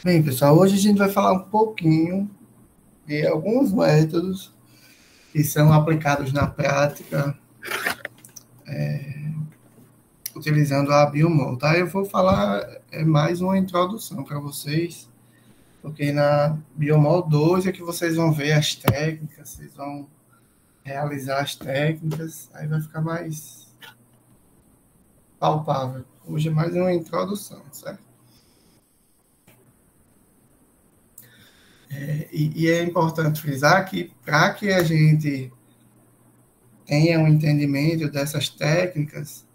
Bem, pessoal, hoje a gente vai falar um pouquinho de alguns métodos que são aplicados na prática utilizando a Biomol, tá? Eu vou falar mais uma introdução para vocês, porque na Biomol 2 é que vocês vão ver as técnicas, vocês vão realizar as técnicas, aí vai ficar mais palpável. Hoje é mais uma introdução, certo? E é importante frisar que para que a gente tenha um entendimento dessas técnicas,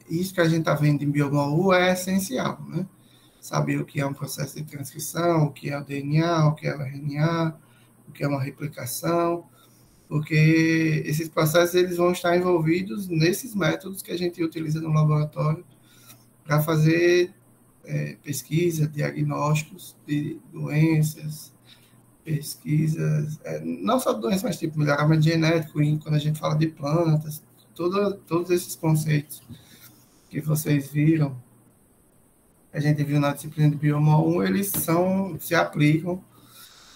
isso que a gente está vendo em Biomol é essencial, né? Saber o que é um processo de transcrição, o que é o DNA, o que é o RNA, o que é uma replicação, porque esses processos eles vão estar envolvidos nesses métodos que a gente utiliza no laboratório para fazer pesquisa, diagnósticos de doenças, pesquisas, não só de doenças, mas tipo melhoramento genético, quando a gente fala de plantas, todos esses conceitos que vocês viram, a gente viu na disciplina de Bioma 1, eles se aplicam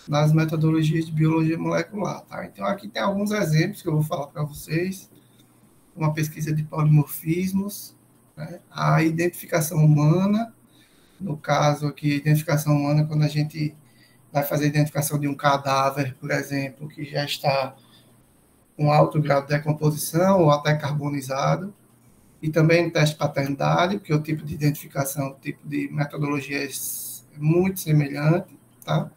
nas metodologias de biologia molecular. Tá? Então, aqui tem alguns exemplos que eu vou falar para vocês. Uma pesquisa de polimorfismos, né? A identificação humana, no caso aqui, identificação humana, quando a gente vai fazer a identificação de um cadáver, por exemplo, que já está com alto grau de decomposição ou até carbonizado, e também teste de paternidade, porque o tipo de identificação, o tipo de metodologia é muito semelhante, tá?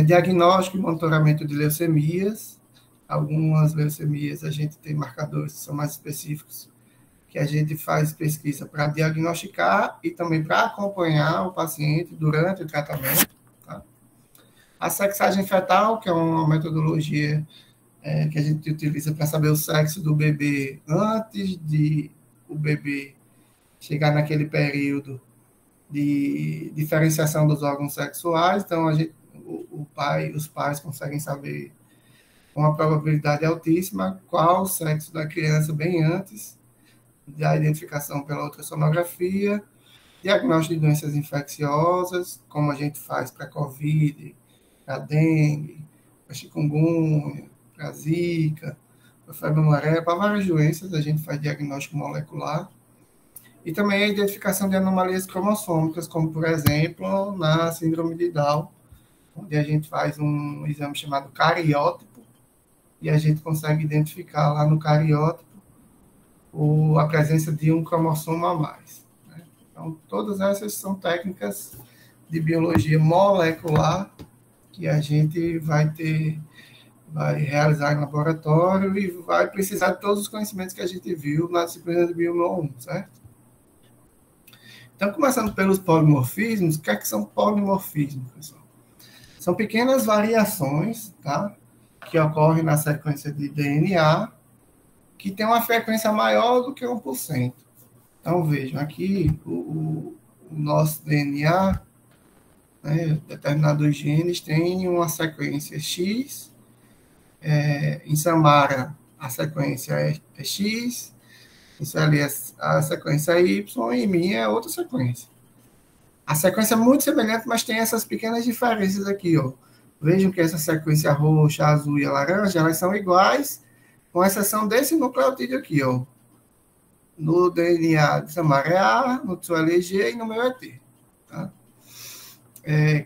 Diagnóstico e monitoramento de leucemias. Algumas leucemias a gente tem marcadores que são mais específicos, que a gente faz pesquisa para diagnosticar e também para acompanhar o paciente durante o tratamento. Tá? A sexagem fetal, que é uma metodologia que a gente utiliza para saber o sexo do bebê antes de o bebê chegar naquele período de diferenciação dos órgãos sexuais. Então, os pais conseguem saber com uma probabilidade altíssima qual o sexo da criança bem antes da identificação pela ultrassonografia, diagnóstico de doenças infecciosas, como a gente faz para Covid, para dengue, para chikungunya, para zika, para febre amarela, para várias doenças a gente faz diagnóstico molecular. E também a identificação de anomalias cromossômicas, como, por exemplo, na síndrome de Down, onde a gente faz um exame chamado cariótipo, e a gente consegue identificar lá no cariótipo a presença de um cromossomo a mais. Né? Então, todas essas são técnicas de biologia molecular que a gente vai realizar em laboratório e vai precisar de todos os conhecimentos que a gente viu na disciplina de Bioma 1, certo? Então, começando pelos polimorfismos, o que é que são polimorfismos, pessoal? São pequenas variações, tá? Que ocorrem na sequência de DNA, que tem uma frequência maior do que 1%. Então, vejam, aqui o nosso DNA, né, determinados genes têm uma sequência X, em Samara a sequência é X, isso ali é a sequência Y, e em mim é outra sequência. A sequência é muito semelhante, mas tem essas pequenas diferenças aqui, ó. Vejam que essa sequência roxa, azul e a laranja, elas são iguais, com exceção desse nucleotídeo aqui, ó. No DNA de Samara é A, no seu é G e no meu é T. Tá?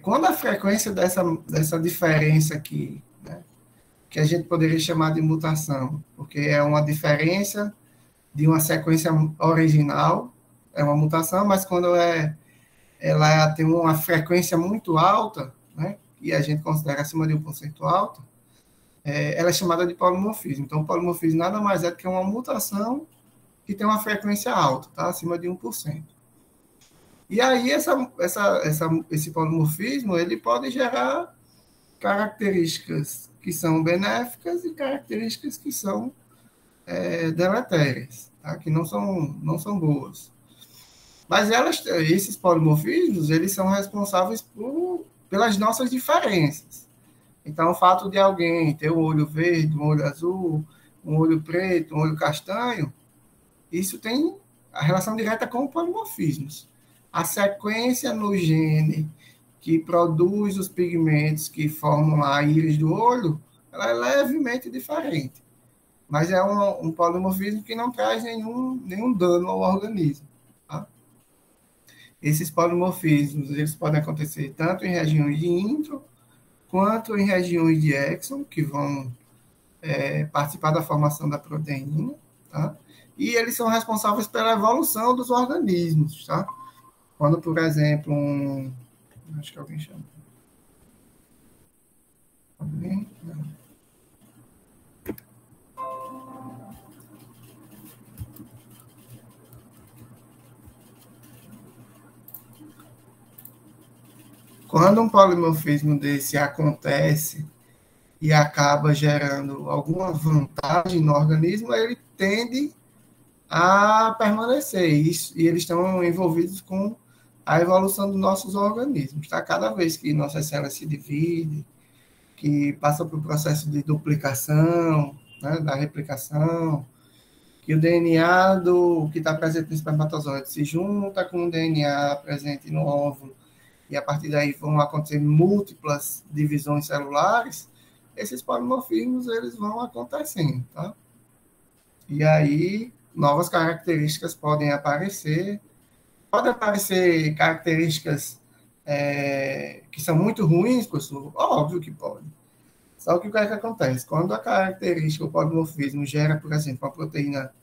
Quando a frequência dessa diferença aqui, né, que a gente poderia chamar de mutação, porque é uma diferença de uma sequência original, é uma mutação, mas quando ela tem uma frequência muito alta, né, e a gente considera acima de 1% alta, ela é chamada de polimorfismo. Então, o polimorfismo nada mais é do que uma mutação que tem uma frequência alta, tá, acima de 1%. E aí, esse polimorfismo, ele pode gerar características que são benéficas e características que são deletérias, tá, que não são boas. Mas esses polimorfismos, eles são responsáveis pelas nossas diferenças. Então, o fato de alguém ter um olho verde, um olho azul, um olho preto, um olho castanho, isso tem a relação direta com polimorfismos. A sequência no gene que produz os pigmentos que formam a íris do olho, ela é levemente diferente. Mas é um polimorfismo que não traz nenhum dano ao organismo. Tá? Esses polimorfismos, eles podem acontecer tanto em regiões de intro, quanto em regiões de exon, que vão participar da formação da proteína, tá? E eles são responsáveis pela evolução dos organismos, tá? Quando, por exemplo, acho que alguém chama. Alguém? Não. Quando um polimorfismo desse acontece e acaba gerando alguma vantagem no organismo, ele tende a permanecer. E eles estão envolvidos com a evolução dos nossos organismos. Tá? Cada vez que nossas células se dividem, que passa por processo de duplicação, né, da replicação, que o DNA que está presente no espermatozoide se junta com o DNA presente no óvulo, e a partir daí vão acontecer múltiplas divisões celulares, esses polimorfismos eles vão acontecendo, tá? E aí novas características podem aparecer características que são muito ruins, professor? Óbvio que pode. Só que o que é que acontece? Quando a característica, o polimorfismo, gera, por exemplo, uma proteína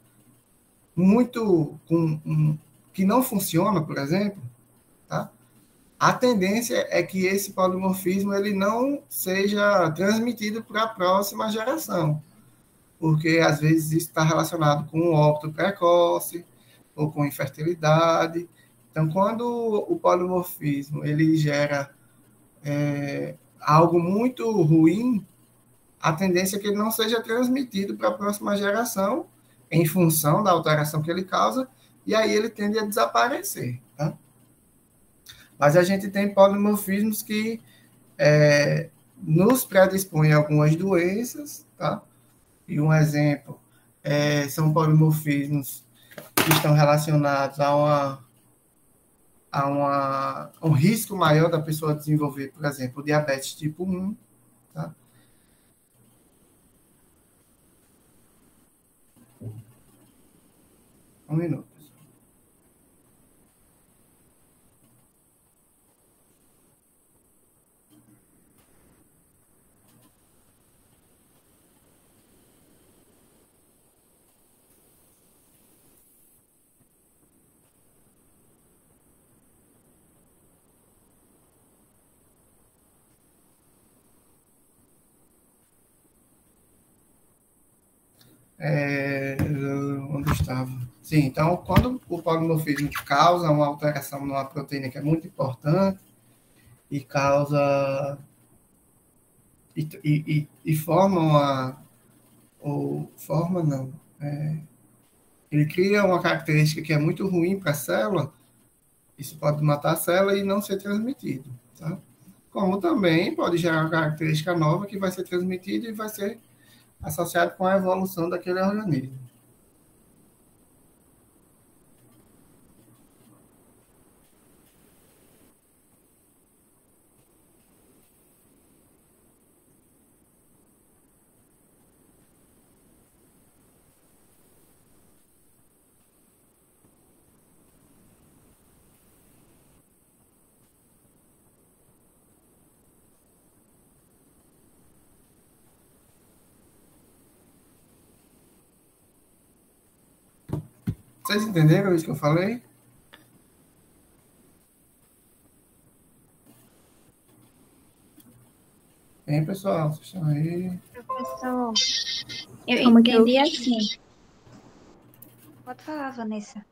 que não funciona, por exemplo, tá? A tendência é que esse polimorfismo ele não seja transmitido para a próxima geração, porque às vezes isso está relacionado com o óbito precoce ou com infertilidade. Então, quando o polimorfismo ele gera algo muito ruim, a tendência é que ele não seja transmitido para a próxima geração em função da alteração que ele causa, e aí ele tende a desaparecer. Tá? Mas a gente tem polimorfismos que nos predispõem a algumas doenças, tá? E um exemplo são polimorfismos que estão relacionados a um risco maior da pessoa desenvolver, por exemplo, diabetes tipo 1, tá? Um minuto. Onde estava? Sim, então, quando o polimorfismo causa uma alteração numa proteína que é muito importante e causa e forma ou forma não, ele cria uma característica que é muito ruim para a célula, isso pode matar a célula e não ser transmitido, tá? Como também pode gerar uma característica nova que vai ser transmitida e vai ser associado com a evolução daquele organismo. Vocês entenderam isso que eu falei? Bem, pessoal, vocês estão aí? Professor, eu entendi assim. Pode falar, Vanessa.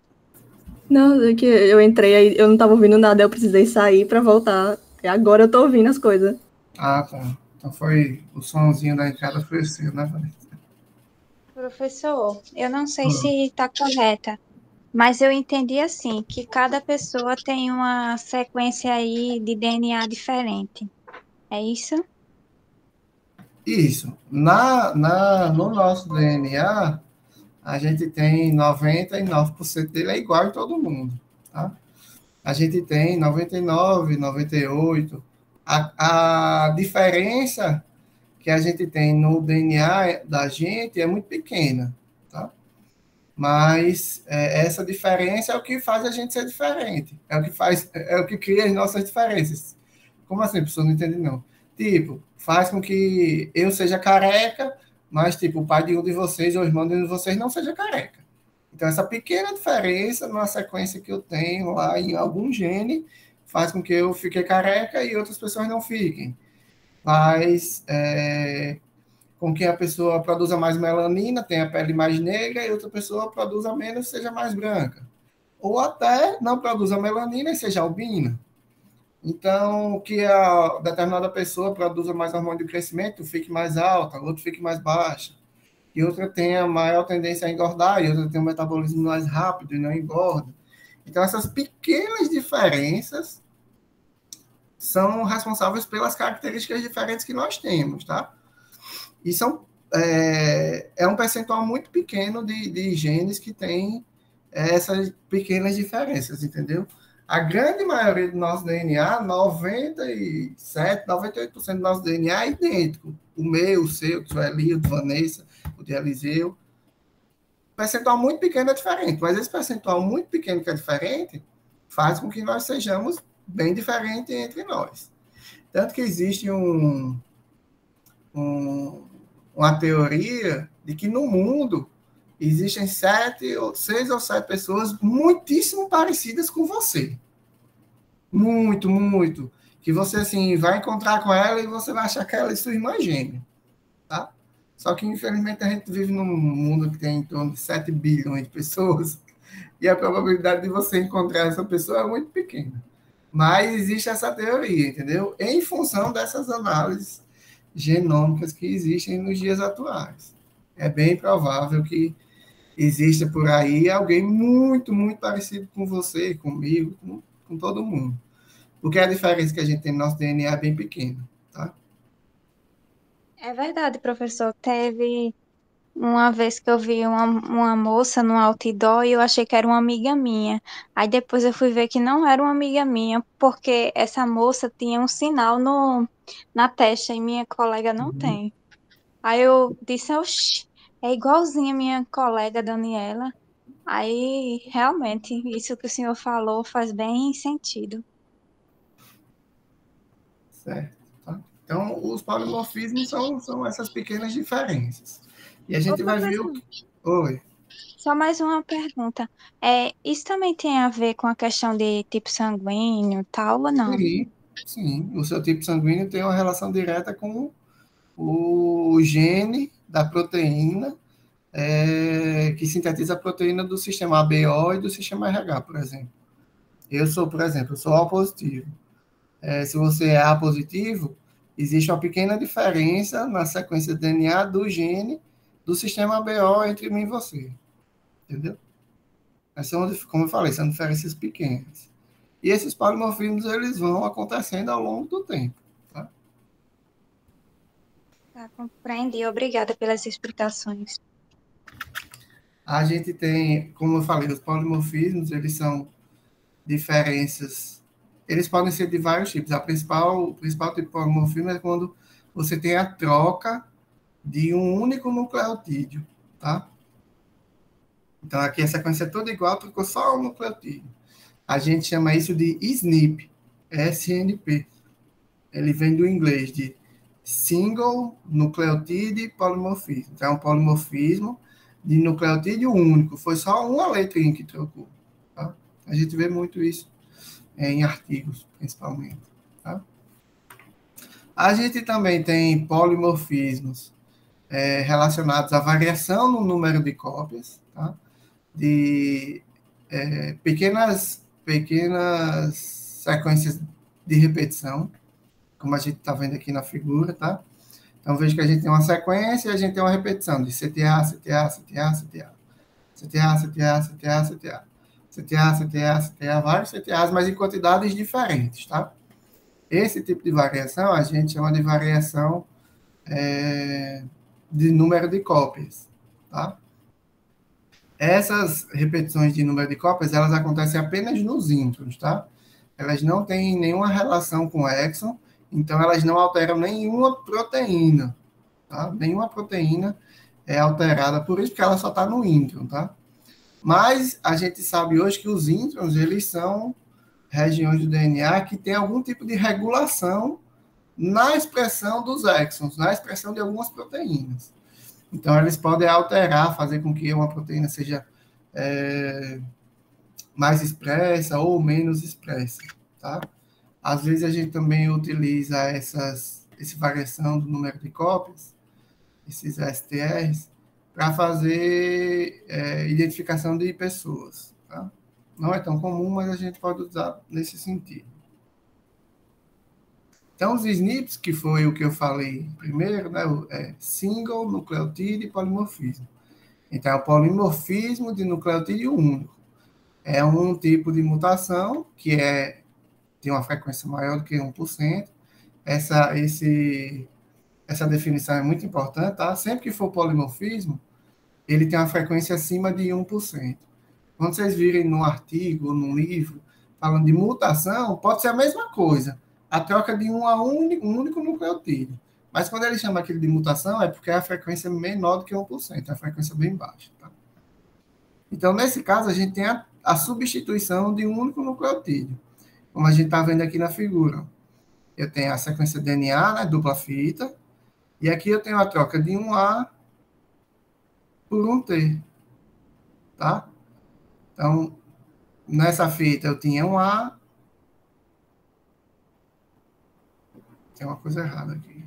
Não, é que eu entrei aí, eu não estava ouvindo nada, eu precisei sair para voltar. E agora eu estou ouvindo as coisas. Ah, tá. Então foi o somzinho da entrada foi o seu, né, Vanessa? Professor, eu não sei se está correta, mas eu entendi assim, que cada pessoa tem uma sequência aí de DNA diferente. É isso? Isso. No nosso DNA, a gente tem 99% dele é igual em todo mundo, tá? A gente tem 99, 98. A diferença que a gente tem no DNA da gente é muito pequena, tá? Mas essa diferença é o que faz a gente ser diferente, é o que cria as nossas diferenças. Como assim, pessoa? Não entende, não. Tipo, faz com que eu seja careca, mas, tipo, o pai de um de vocês ou o irmão de um de vocês não seja careca. Então, essa pequena diferença na sequência que eu tenho lá em algum gene faz com que eu fique careca e outras pessoas não fiquem. Faz com que a pessoa produza mais melanina, tenha a pele mais negra, e outra pessoa produza menos, seja mais branca. Ou até não produza melanina e seja albina. Então, que a determinada pessoa produza mais hormônio de crescimento, fique mais alta, outra fique mais baixa. E outra tenha maior tendência a engordar, e outra tenha um metabolismo mais rápido e não engorda. Então, essas pequenas diferenças são responsáveis pelas características diferentes que nós temos, tá? E é um percentual muito pequeno de genes que tem essas pequenas diferenças, entendeu? A grande maioria do nosso DNA, 97, 98% do nosso DNA é idêntico. O meu, o seu, o do Eli, o de Vanessa, o de Eliseu. O percentual muito pequeno é diferente, mas esse percentual muito pequeno que é diferente faz com que nós sejamos bem diferentes entre nós. Tanto que existe uma teoria de que no mundo existem 6 ou 7 pessoas muitíssimo parecidas com você. Muito, muito. Que você, assim, vai encontrar com ela e você vai achar que ela é sua irmã gêmea. Tá? Só que, infelizmente, a gente vive num mundo que tem em torno de 7 bilhões de pessoas e a probabilidade de você encontrar essa pessoa é muito pequena. Mas existe essa teoria, entendeu? Em função dessas análises genômicas que existem nos dias atuais. É bem provável que exista por aí alguém muito, muito parecido com você, comigo, com todo mundo. Porque a diferença que a gente tem no nosso DNA é bem pequena, tá? É verdade, professor. Teve uma vez que eu vi uma moça no outdoor e eu achei que era uma amiga minha. Aí depois eu fui ver que não era uma amiga minha, porque essa moça tinha um sinal na testa e minha colega não Uhum. tem. Aí eu disse, oxi, é igualzinha minha colega Daniela. Aí, realmente, isso que o senhor falou faz bem sentido. Certo, tá? Então, os polimorfismos são essas pequenas diferenças. E a Ô, gente vai ver o professor, que... Oi. só mais uma pergunta. Isso também tem a ver com a questão de tipo sanguíneo, tal, ou não? Sim, sim. O seu tipo sanguíneo tem uma relação direta com o gene da proteína que sintetiza a proteína do sistema ABO e do sistema RH, por exemplo. Eu sou, por exemplo, eu sou O positivo. Se você é A positivo, existe uma pequena diferença na sequência de DNA do gene do sistema ABO entre mim e você. Entendeu? Mas são, como eu falei, são diferenças pequenas. E esses polimorfismos, eles vão acontecendo ao longo do tempo. Tá? Tá, compreendi. Obrigada pelas explicações. A gente tem, como eu falei, os polimorfismos, eles são diferenças, eles podem ser de vários tipos. O principal tipo de polimorfismo é quando você tem a troca de um único nucleotídeo, tá? Então, aqui a sequência é toda igual, trocou só um nucleotídeo. A gente chama isso de SNP, SNP. Ele vem do inglês de Single Nucleotide Polymorphism. Então, é um polimorfismo de nucleotídeo único. Foi só uma letrinha que trocou. Tá? A gente vê muito isso em artigos, principalmente. Tá? A gente também tem polimorfismos relacionados à variação no número de cópias, tá? De pequenas sequências de repetição, como a gente está vendo aqui na figura, tá? Então, veja que a gente tem uma sequência e a gente tem uma repetição de CTA, CTA, CTA, CTA. CTA, CTA, CTA, CTA. CTA, CTA, CTA, vários CTAs, mas em quantidades diferentes, tá? Esse tipo de variação a gente chama de variação de número de cópias, tá? Essas repetições de número de cópias, elas acontecem apenas nos introns, tá? Elas não têm nenhuma relação com o exon, então elas não alteram nenhuma proteína, tá? Nenhuma proteína é alterada, por isso que ela só está no intron, tá? Mas a gente sabe hoje que os introns, eles são regiões do DNA que tem algum tipo de regulação na expressão dos exons, na expressão de algumas proteínas. Então, eles podem alterar, fazer com que uma proteína seja mais expressa ou menos expressa, tá? Às vezes, a gente também utiliza essa variação do número de cópias, esses STRs, para fazer identificação de pessoas, tá? Não é tão comum, mas a gente pode usar nesse sentido. Então, os SNPs, que foi o que eu falei primeiro, né, single, nucleotídeo e polimorfismo. Então, o polimorfismo de nucleotídeo único é um tipo de mutação que tem uma frequência maior do que 1%. Essa definição é muito importante, tá? Sempre que for polimorfismo, ele tem uma frequência acima de 1%. Quando vocês virem num artigo ou num livro falando de mutação, pode ser a mesma coisa, a troca de um único nucleotídeo. Mas quando ele chama aquilo de mutação, é porque a frequência é menor do que 1%, a frequência é bem baixa. Tá? Então, nesse caso, a gente tem a substituição de um único nucleotídeo, como a gente está vendo aqui na figura. Eu tenho a sequência DNA, né, dupla fita, e aqui eu tenho a troca de um A por um T. Tá? Então, nessa fita eu tinha um A. Tem uma coisa errada aqui.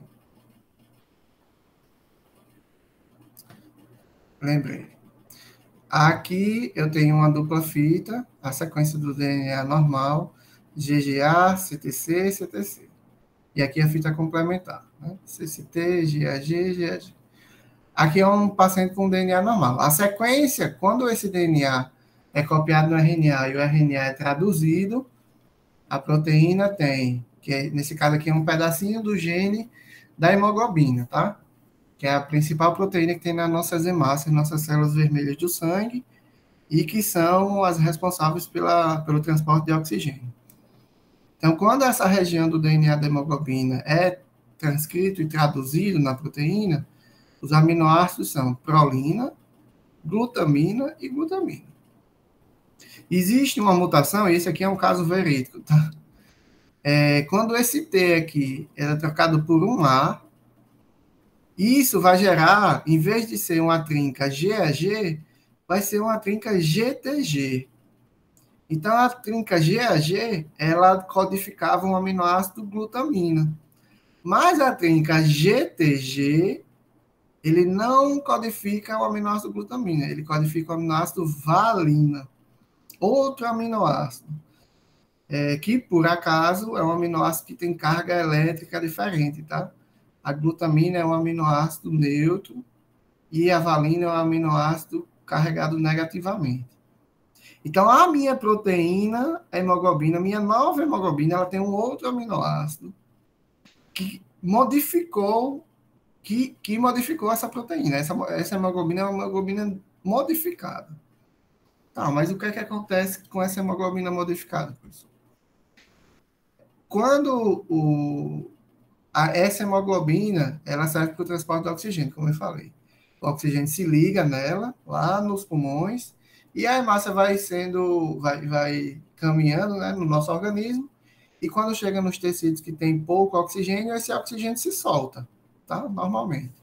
Lembrei. Aqui eu tenho uma dupla fita, a sequência do DNA normal, GGA, CTC, CTC. E aqui a fita complementar, né? CCT, GAG, GAG. Aqui é um paciente com DNA normal. A sequência, quando esse DNA é copiado no RNA e o RNA é traduzido, a proteína tem, que nesse caso aqui é um pedacinho do gene da hemoglobina, tá? Que é a principal proteína que tem nas nossas hemácias, nossas células vermelhas do sangue, e que são as responsáveis pelo transporte de oxigênio. Então, quando essa região do DNA da hemoglobina é transcrito e traduzido na proteína, os aminoácidos são prolina, glutamina e glutamina. Existe uma mutação, e esse aqui é um caso verídico, tá? Quando esse T aqui é trocado por um A, isso vai gerar, em vez de ser uma trinca GAG, vai ser uma trinca GTG. Então, a trinca GAG, ela codificava um aminoácido glutamina. Mas a trinca GTG, ele não codifica o aminoácido glutamina, ele codifica o aminoácido valina, outro aminoácido, que, por acaso, é um aminoácido que tem carga elétrica diferente, tá? A glutamina é um aminoácido neutro e a valina é um aminoácido carregado negativamente. Então, a minha proteína, a hemoglobina, minha nova hemoglobina, ela tem um outro aminoácido que modificou essa proteína. Essa hemoglobina é uma hemoglobina modificada. Tá, mas o que é que acontece com essa hemoglobina modificada, professor? Quando essa hemoglobina, ela serve para o transporte do oxigênio, como eu falei. O oxigênio se liga nela, lá nos pulmões, e a hemácia vai caminhando, né, no nosso organismo, e quando chega nos tecidos que tem pouco oxigênio, esse oxigênio se solta, tá? Normalmente.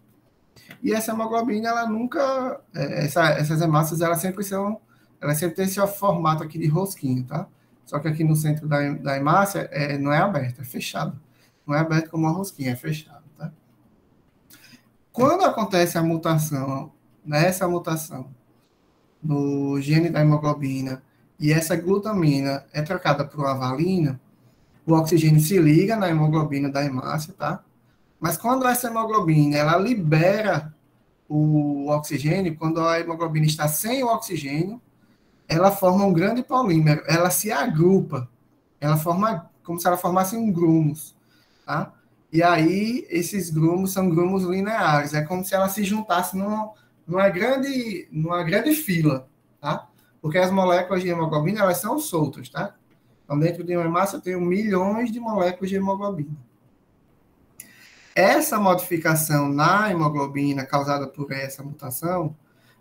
E essa hemoglobina, ela nunca... essas hemácias, elas sempre têm esse formato aqui de rosquinho, tá? Só que aqui no centro da hemácia não é aberto, é fechado. Não é aberto como uma rosquinha, é fechado, tá? Quando acontece a mutação, nessa mutação, no gene da hemoglobina, e essa glutamina é trocada por uma valina, o oxigênio se liga na hemoglobina da hemácia, tá? Mas quando essa hemoglobina, ela libera o oxigênio, quando a hemoglobina está sem o oxigênio, ela forma um grande polímero, ela se agrupa, ela forma como se ela formasse um grumos, tá? E aí, esses grumos são grumos lineares, é como se ela se juntasse numa grande fila, tá? Porque as moléculas de hemoglobina, elas são soltas, tá? Então, dentro de uma hemácia, eu tenho milhões de moléculas de hemoglobina. Essa modificação na hemoglobina causada por essa mutação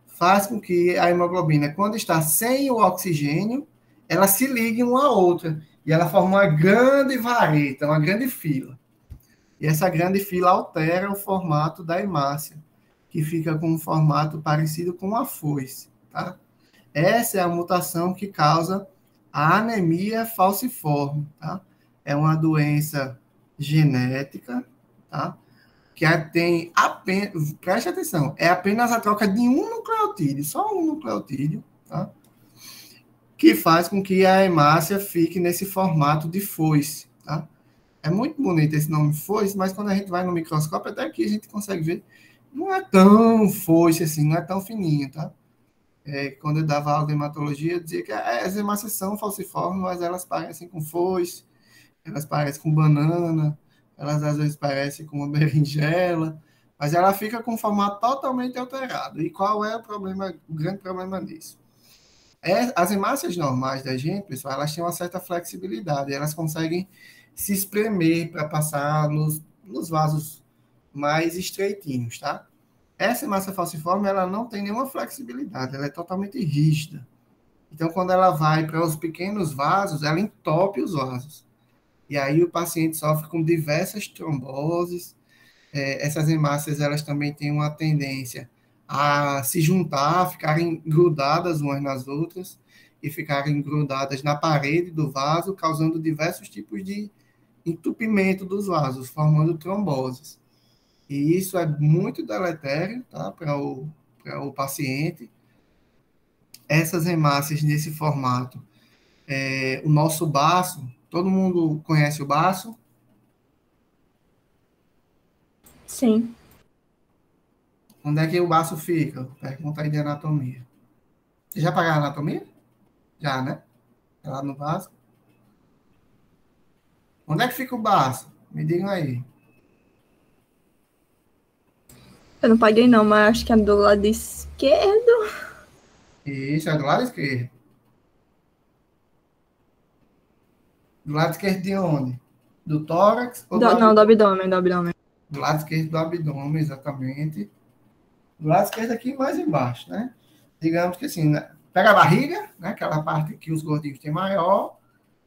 faz com que a hemoglobina, quando está sem o oxigênio, ela se ligue uma à outra e ela forma uma grande vareta, uma grande fila. E essa grande fila altera o formato da hemácia, que fica com um formato parecido com uma foice, tá? Essa é a mutação que causa a anemia falciforme, tá? É uma doença genética, tá? Que tem apenas, preste atenção, é apenas a troca de um nucleotídeo, só um nucleotídeo, tá? Que faz com que a hemácia fique nesse formato de foice, tá? É muito bonito esse nome foice, mas quando a gente vai no microscópio, até aqui a gente consegue ver, não é tão foice assim, não é tão fininho, tá? Quando eu dava aula de hematologia, eu dizia que as hemácias são falciformes, mas elas parecem com foice, elas parecem com banana, elas às vezes parecem com uma berinjela, mas ela fica com um formato totalmente alterado. E qual é o problema, o grande problema disso? As hemácias normais da gente, pessoal, elas têm uma certa flexibilidade, elas conseguem se espremer para passar nos vasos mais estreitinhos, tá? Essa hemácia falciforme, ela não tem nenhuma flexibilidade, ela é totalmente rígida. Então, quando ela vai para os pequenos vasos, ela entope os vasos. E aí o paciente sofre com diversas tromboses. Essas hemácias, elas também têm uma tendência a se juntar, ficarem grudadas umas nas outras e ficarem grudadas na parede do vaso, causando diversos tipos de entupimento dos vasos, formando tromboses. E isso é muito deletério, tá, para o paciente. Essas hemácias nesse formato, o nosso baço, todo mundo conhece o baço? Sim. Onde é que o baço fica? Pergunta aí de anatomia. Você já pagaram anatomia? Já, né? É lá no baço. Onde é que fica o baço? Me digam aí. Eu não paguei não, mas acho que é do lado esquerdo. Isso, é do lado esquerdo. Do lado esquerdo de onde? Do tórax ou do Não, do abdômen? abdômen, do abdômen. Do lado esquerdo do abdômen, exatamente. Do lado esquerdo aqui mais embaixo, né? Digamos que assim, né? Pega a barriga, né? Aquela parte que os gordinhos têm maior.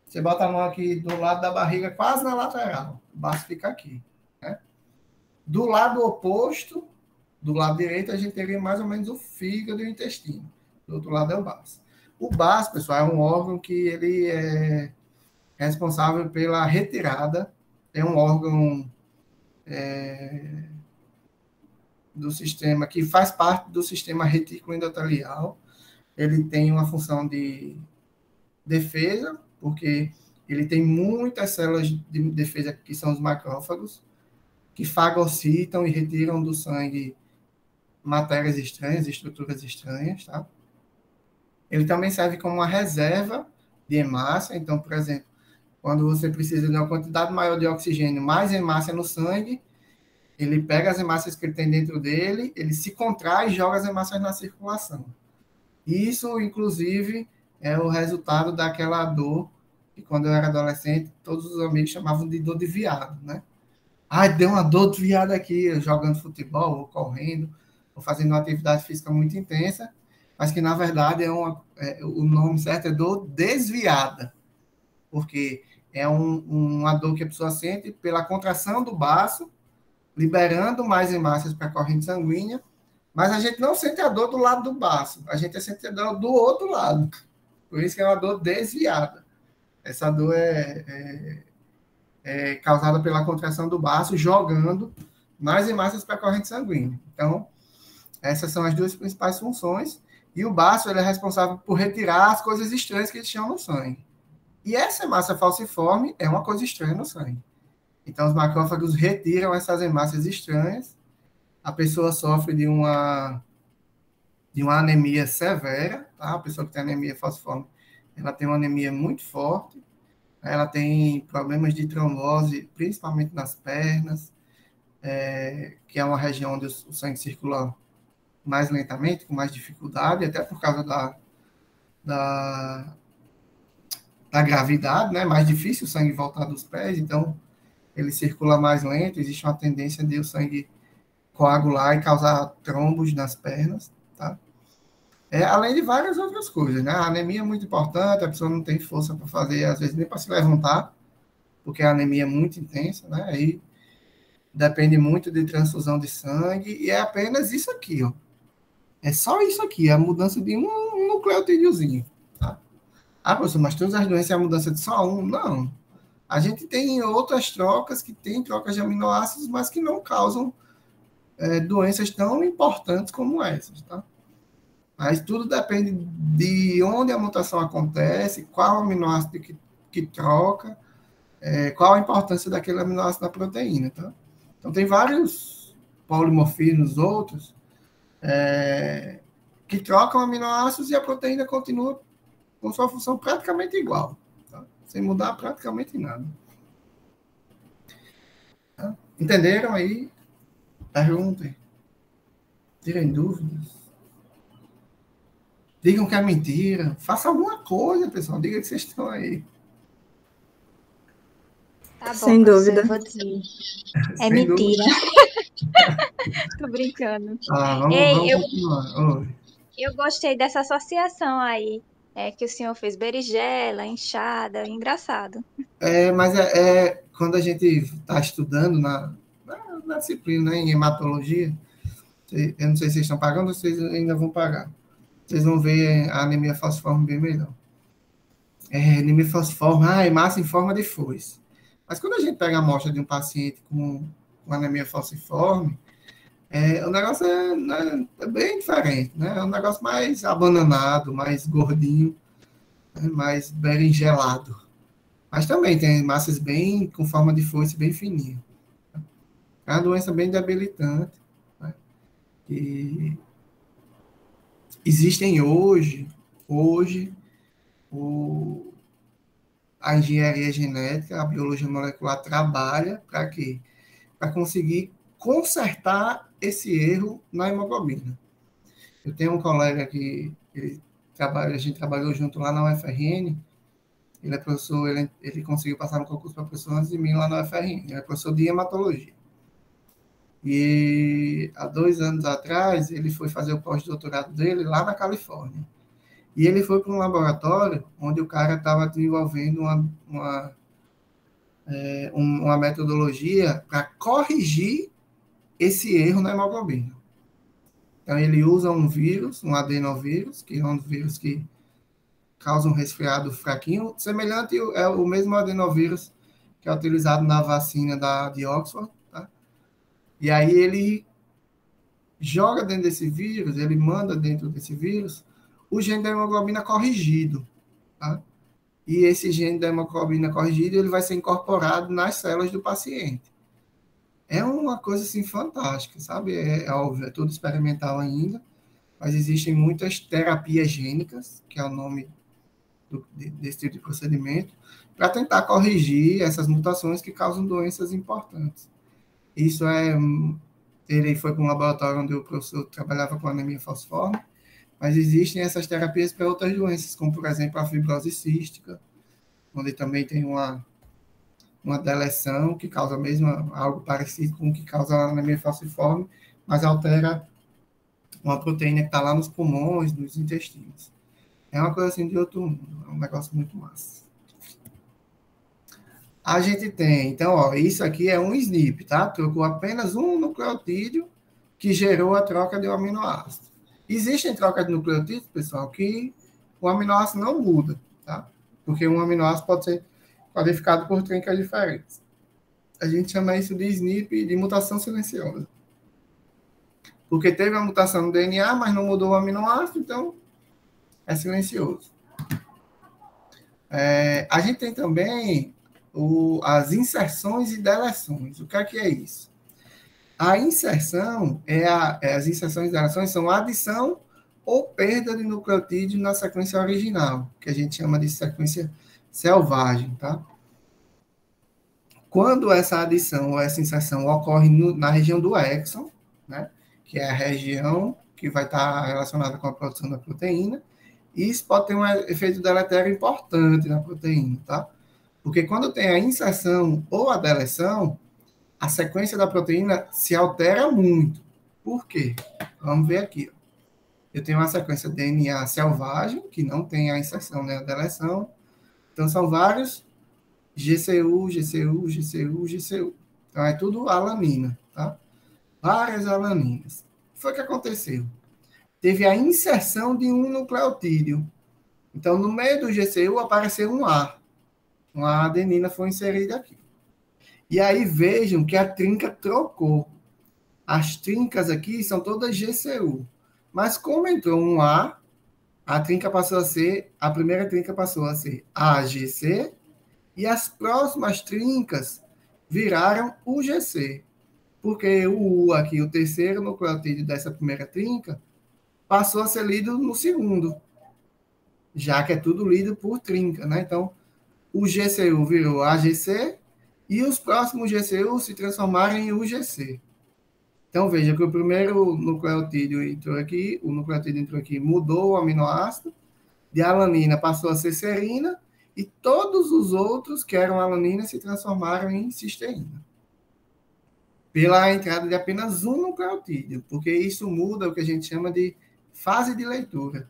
Você bota a mão aqui do lado da barriga, quase na lateral. O baço fica aqui, né? Do lado oposto, do lado direito, a gente teria mais ou menos o fígado e o intestino. Do outro lado é o baço. O baço, pessoal, é um órgão que ele é responsável pela retirada. É um órgão do sistema que faz parte do sistema retículo endotelial. Ele tem uma função de defesa, porque ele tem muitas células de defesa que são os macrófagos, que fagocitam e retiram do sangue matérias estranhas, estruturas estranhas, tá? Ele também serve como uma reserva de hemácia. Então, por exemplo, quando você precisa de uma quantidade maior de oxigênio, mais hemácia no sangue, ele pega as hemácias que ele tem dentro dele, ele se contrai e joga as hemácias na circulação. Isso, inclusive, é o resultado daquela dor que, quando eu era adolescente, todos os amigos chamavam de dor de viado, né? Ah, deu uma dor de viado aqui, jogando futebol, ou correndo, ou fazendo uma atividade física muito intensa, mas que, na verdade, o nome certo é dor desviada, porque é uma dor que a pessoa sente pela contração do baço, liberando mais hemácias para a corrente sanguínea, mas a gente não sente a dor do lado do baço, a gente sente a dor do outro lado. Por isso que é uma dor desviada. Essa dor é causada pela contração do baço, jogando mais hemácias para a corrente sanguínea. Então, essas são as duas principais funções. E o baço, ele é responsável por retirar as coisas estranhas que estão no sangue. E essa hemácia falciforme é uma coisa estranha no sangue. Então, os macrófagos retiram essas hemácias estranhas. A pessoa sofre de uma anemia severa, tá? A pessoa que tem anemia falciforme, ela tem uma anemia muito forte. Ela tem problemas de trombose, principalmente nas pernas, que é uma região onde o sangue circula mais lentamente, com mais dificuldade, até por causa da, da gravidade, né? Mais difícil o sangue voltar dos pés, então ele circula mais lento, existe uma tendência de o sangue coagular e causar trombos nas pernas, tá? Além de várias outras coisas, né? A anemia é muito importante, a pessoa não tem força para fazer, às vezes nem para se levantar, porque a anemia é muito intensa, né? Aí depende muito de transfusão de sangue, e é apenas isso aqui, ó. É só isso aqui, a mudança de um nucleotídeozinho, tá? Ah, professor, mas todas as doenças é a mudança de só um? Não. A gente tem outras trocas, que tem trocas de aminoácidos, mas que não causam doenças tão importantes como essas, tá? Mas tudo depende de onde a mutação acontece, qual aminoácido que troca, qual a importância daquele aminoácido na proteína, tá? Então, tem vários polimorfismos outros que trocam aminoácidos e a proteína continua com sua função praticamente igual, tá? Sem mudar praticamente nada. Tá? Entenderam aí? Perguntem. Tirem dúvidas. Digam que é mentira. Faça alguma coisa, pessoal. Diga que vocês estão aí. Tá bom, Sem professor, dúvida. eu vou dizer. É Sem mentira. dúvida. Tô brincando. Vamos Ei, continuar. Oi. eu gostei dessa associação aí, que o senhor fez berinjela, inchada, engraçado. Mas quando a gente está estudando na disciplina, né, em hematologia, eu não sei se vocês estão pagando ou vocês ainda vão pagar. Vocês vão ver a anemia falciforme bem melhor. Anemia falciforme, é massa em forma de foice. Mas quando a gente pega a amostra de um paciente com anemia falciforme, o negócio é bem diferente, né? É um negócio mais abananado, mais gordinho, né? Mais berinjelado. Mas também tem massas bem com forma de foice bem fininha. É uma doença bem debilitante, né? E existem hoje a engenharia genética, a biologia molecular trabalha para quê? Para conseguir consertar esse erro na hemoglobina. Eu tenho um colega que a gente trabalhou junto lá na UFRN, ele é professor, ele conseguiu passar no concurso para professor antes de mim lá na UFRN, ele é professor de hematologia. E há 2 anos atrás, ele foi fazer o pós-doutorado dele lá na Califórnia. E ele foi para um laboratório onde o cara estava desenvolvendo uma metodologia para corrigir esse erro na hemoglobina. Então, ele usa um vírus, um adenovírus, que é um vírus que causa um resfriado fraquinho, semelhante o mesmo adenovírus que é utilizado na vacina de Oxford, tá? E aí ele joga dentro desse vírus, ele manda dentro desse vírus o gene da hemoglobina corrigido, tá? E esse gene da hemoglobina corrigido, ele vai ser incorporado nas células do paciente. É uma coisa, assim, fantástica, sabe? É óbvio, é tudo experimental ainda, mas existem muitas terapias gênicas, que é o nome desse tipo de procedimento, para tentar corrigir essas mutações que causam doenças importantes. Isso ele foi para um laboratório onde o professor trabalhava com anemia falciforme, mas existem essas terapias para outras doenças, como, por exemplo, a fibrose cística, onde também tem uma deleção que causa mesmo algo parecido com o que causa a anemia falciforme, mas altera uma proteína que está lá nos pulmões, nos intestinos. É uma coisa assim de outro mundo, é um negócio muito massa. A gente tem, então, ó, isso aqui é um SNP, tá? Trocou apenas um nucleotídeo que gerou a troca de um aminoácido. Existem trocas de nucleotídeos, pessoal, que o aminoácido não muda, tá? Porque um aminoácido pode ser codificado por trincas diferentes. A gente chama isso de SNP, de mutação silenciosa. Porque teve uma mutação no DNA, mas não mudou o aminoácido, então é silencioso. A gente tem também as inserções e deleções. O que é isso? A inserção as inserções e deleções são adição ou perda de nucleotídeo na sequência original, que a gente chama de sequência selvagem, tá? Quando essa adição ou essa inserção ocorre na região do exon, né, que é a região que vai estar relacionada com a produção da proteína, E isso pode ter um efeito deletério importante na proteína, tá? Porque quando tem a inserção ou a deleção, a sequência da proteína se altera muito. Por quê? Vamos ver aqui. Ó. Eu tenho uma sequência DNA selvagem, que não tem a inserção nem a deleção. Então, são vários GCU, GCU, GCU, GCU. Então, é tudo alanina, tá? Várias alaninas. O que foi que aconteceu? Teve a inserção de um nucleotídeo. Então, no meio do GCU apareceu um A. Uma adenina foi inserida aqui. E aí vejam que a trinca trocou. As trincas aqui são todas GCU. Mas como entrou um A, a primeira trinca passou a ser AGC, e as próximas trincas viraram UGC. Porque o U aqui, o terceiro nucleotídeo dessa primeira trinca, passou a ser lido no segundo, já que é tudo lido por trinca, né? Então, o GCU virou AGC e os próximos GCU se transformaram em UGC. Então, veja que o primeiro nucleotídeo entrou aqui, mudou o aminoácido, de alanina passou a ser serina, e todos os outros que eram alanina se transformaram em cisteína. Pela entrada de apenas um nucleotídeo, porque isso muda o que a gente chama de fase de leitura.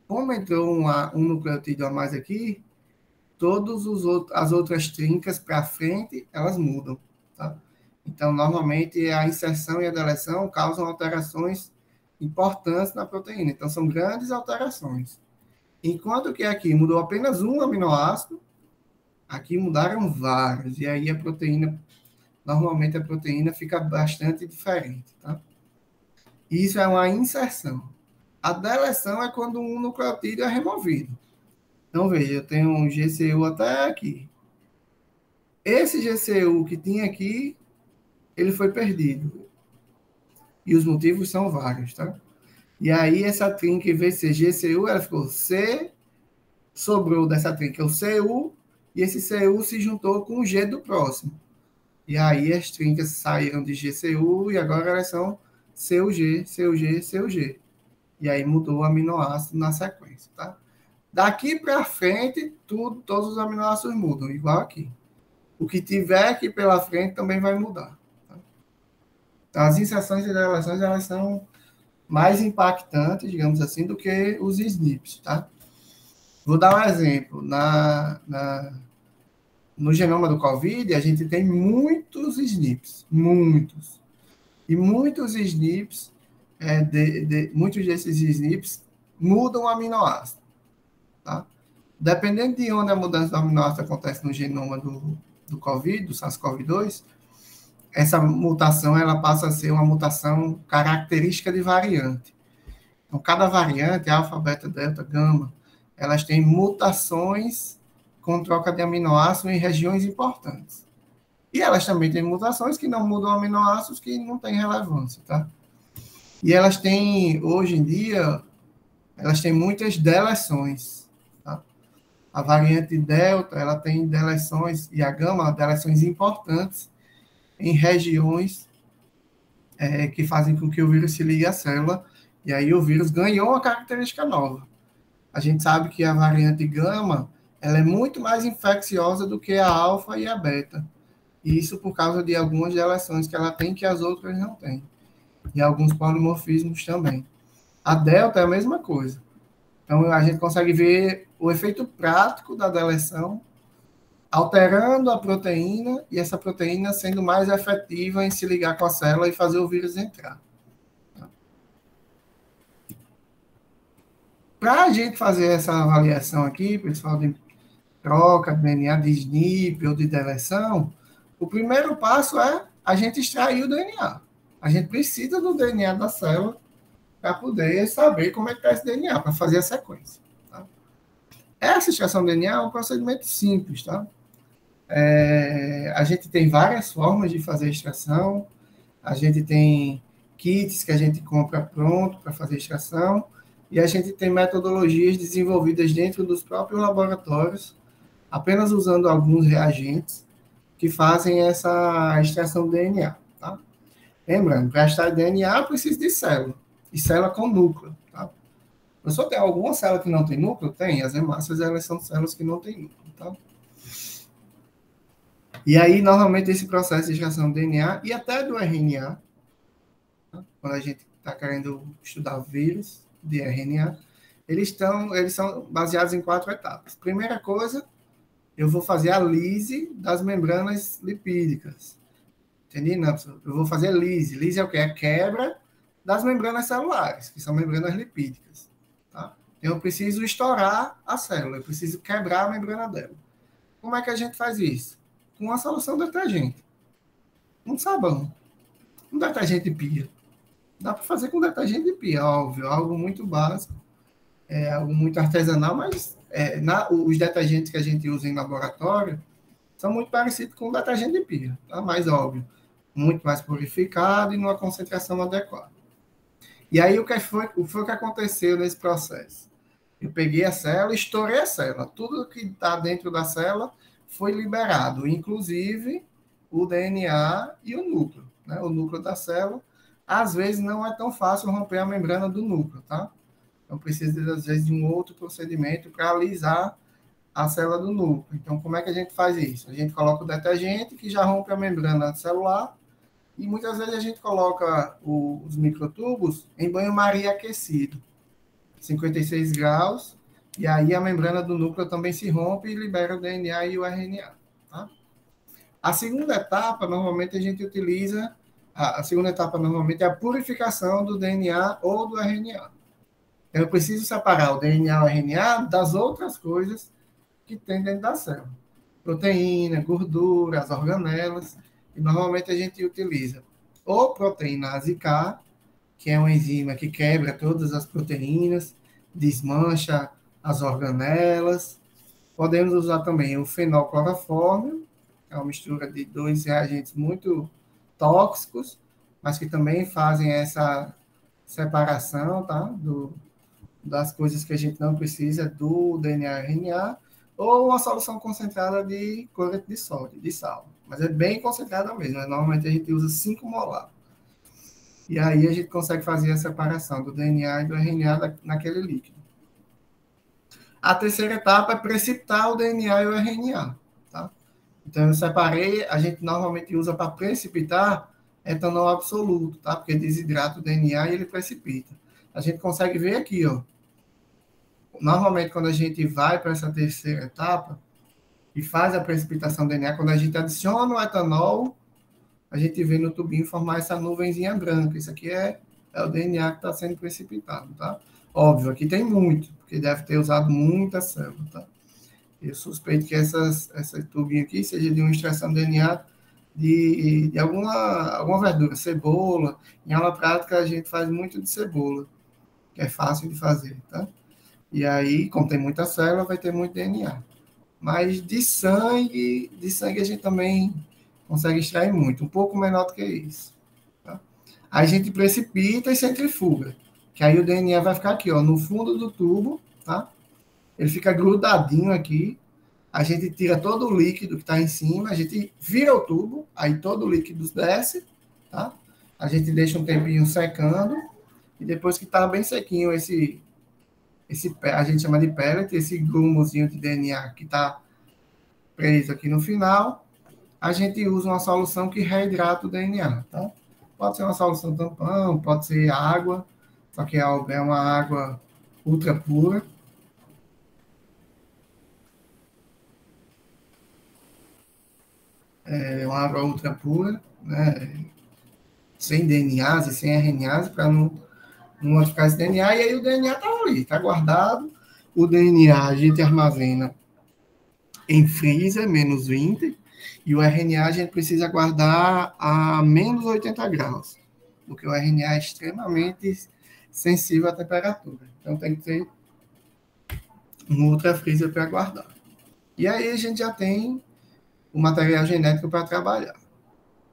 Como entrou um nucleotídeo a mais aqui, as outras trincas para frente, elas mudam. Tá? Então, normalmente, a inserção e a deleção causam alterações importantes na proteína. Então, são grandes alterações. Enquanto que aqui mudou apenas um aminoácido, aqui mudaram vários. E aí normalmente a proteína fica bastante diferente. Tá? Isso é uma inserção. A deleção é quando um nucleotídeo é removido. Então, veja, eu tenho um GCU até aqui. Esse GCU que tinha aqui, ele foi perdido. E os motivos são vários, tá? E aí, essa trinca, em vez de ser GCU, ela ficou C, sobrou dessa trinca o CU, e esse CU se juntou com o G do próximo. E aí, as trincas saíram de GCU e agora elas são CUG, CUG, CUG. E aí, mudou o aminoácido na sequência, tá? Daqui para frente, todos os aminoácidos mudam, igual aqui. O que tiver aqui pela frente também vai mudar. Tá? Então, as inserções e deleções, elas são mais impactantes, digamos assim, do que os SNPs, tá? Vou dar um exemplo. No genoma do COVID, a gente tem muitos SNPs, muitos. E muitos SNPs, muitos desses SNPs mudam o aminoácido. Tá? Dependendo de onde a mudança do aminoácido acontece no genoma do COVID, do SARS-CoV-2, essa mutação ela passa a ser uma mutação característica de variante. Então, cada variante, alfa, beta, delta, gama, elas têm mutações com troca de aminoácidos em regiões importantes. E elas também têm mutações que não mudam aminoácidos que não têm relevância, tá? E elas têm, hoje em dia, elas têm muitas deleções. Tá? A variante delta, ela tem deleções, e a gama, deleções importantes em regiões que fazem com que o vírus se ligue à célula, e aí o vírus ganhou uma característica nova. A gente sabe que a variante gama, ela é muito mais infecciosa do que a alfa e a beta. E isso por causa de algumas deleções que ela tem que as outras não têm. E alguns polimorfismos também. A delta é a mesma coisa. Então, a gente consegue ver o efeito prático da deleção alterando a proteína e essa proteína sendo mais efetiva em se ligar com a célula e fazer o vírus entrar. Para a gente fazer essa avaliação aqui, pessoal, de troca de DNA, de SNP ou de deleção, o primeiro passo é a gente extrair o DNA. A gente precisa do DNA da célula para poder saber como é que está esse DNA, para fazer a sequência. Tá? Essa extração do DNA é um procedimento simples, tá? A gente tem várias formas de fazer extração, a gente tem kits que a gente compra pronto para fazer extração, e a gente tem metodologias desenvolvidas dentro dos próprios laboratórios, apenas usando alguns reagentes que fazem essa extração do DNA. Tá? Lembrando, para extrair DNA precisa de célula, e célula com núcleo. Tá? Professor, tem alguma célula que não tem núcleo? Tem. As hemácias, elas são células que não têm núcleo, tá? E aí, normalmente, esse processo de extração do DNA e até do RNA, tá? Quando a gente está querendo estudar vírus de RNA, eles são baseados em 4 etapas. Primeira coisa, eu vou fazer a lise das membranas lipídicas. Entendi? Não, eu vou fazer lise. Lise é o quê? É a quebra das membranas celulares, que são membranas lipídicas. Tá? Então, eu preciso estourar a célula, eu preciso quebrar a membrana dela. Como é que a gente faz isso? Com uma solução detergente. Um sabão. Um detergente pia. Dá para fazer com detergente pia, óbvio. Algo muito básico. É algo muito artesanal, mas os detergentes que a gente usa em laboratório são muito parecidos com o detergente de pia. Tá? Mais óbvio. Muito mais purificado e numa concentração adequada. E aí, o que foi que aconteceu nesse processo? Eu peguei a célula, estourei a célula. Tudo que está dentro da célula foi liberado, inclusive o DNA e o núcleo. Né? O núcleo da célula, às vezes, não é tão fácil romper a membrana do núcleo, tá? Então, precisa, às vezes, de um outro procedimento para alisar a célula do núcleo. Então, como é que a gente faz isso? A gente coloca o detergente, que já rompe a membrana celular, e muitas vezes a gente coloca os microtubos em banho-maria aquecido, 56 graus, e aí a membrana do núcleo também se rompe e libera o DNA e o RNA. Tá? A segunda etapa, normalmente a gente utiliza, a segunda etapa normalmente é a purificação do DNA ou do RNA. Então, eu preciso separar o DNA e o RNA das outras coisas que tem dentro da célula. Proteína, gordura, as organelas. E normalmente a gente utiliza ou proteinase K, que é uma enzima que quebra todas as proteínas, desmancha as organelas. Podemos usar também o fenolclorofórmio, que é uma mistura de 2 reagentes muito tóxicos, mas que também fazem essa separação, tá? Das coisas que a gente não precisa do DNA e RNA, ou uma solução concentrada de cloreto de sódio, de sal. Mas é bem concentrada mesmo. Né? Normalmente a gente usa 5 molar. E aí a gente consegue fazer a separação do DNA e do RNA naquele líquido. A terceira etapa é precipitar o DNA e o RNA. Tá? Então eu separei, a gente normalmente usa para precipitar etanol absoluto, tá? Porque desidrata o DNA e ele precipita. A gente consegue ver aqui, ó. Normalmente quando a gente vai para essa terceira etapa, e faz a precipitação do DNA, quando a gente adiciona o etanol, a gente vê no tubinho formar essa nuvenzinha branca. Isso aqui é o DNA que está sendo precipitado, tá? Óbvio, aqui tem muito, porque deve ter usado muita célula, tá? Eu suspeito que essa tubinho aqui seja de uma extração de DNA de alguma verdura, cebola. Em aula prática, a gente faz muito de cebola, que é fácil de fazer, tá? E aí, como tem muita célula, vai ter muito DNA. Mas de sangue a gente também consegue extrair muito, um pouco menor do que isso. Tá? Aí a gente precipita e centrifuga, que aí o DNA vai ficar aqui, ó, no fundo do tubo, tá? Ele fica grudadinho aqui, a gente tira todo o líquido que está em cima, a gente vira o tubo, aí todo o líquido desce, tá? A gente deixa um tempinho secando, e depois que está bem sequinho a gente chama de pellet, esse grumozinho de DNA que está preso aqui no final, a gente usa uma solução que reidrata o DNA, tá? Pode ser uma solução tampão, pode ser água, só que é uma água ultra pura. É uma água ultra pura, né? Sem DNAs e sem RNAs, para não modificar esse DNA, e aí o DNA está ali, está guardado. O DNA a gente armazena em freezer, menos 20, e o RNA a gente precisa guardar a menos 80 graus, porque o RNA é extremamente sensível à temperatura. Então tem que ter um ultra freezer para guardar. E aí a gente já tem o material genético para trabalhar.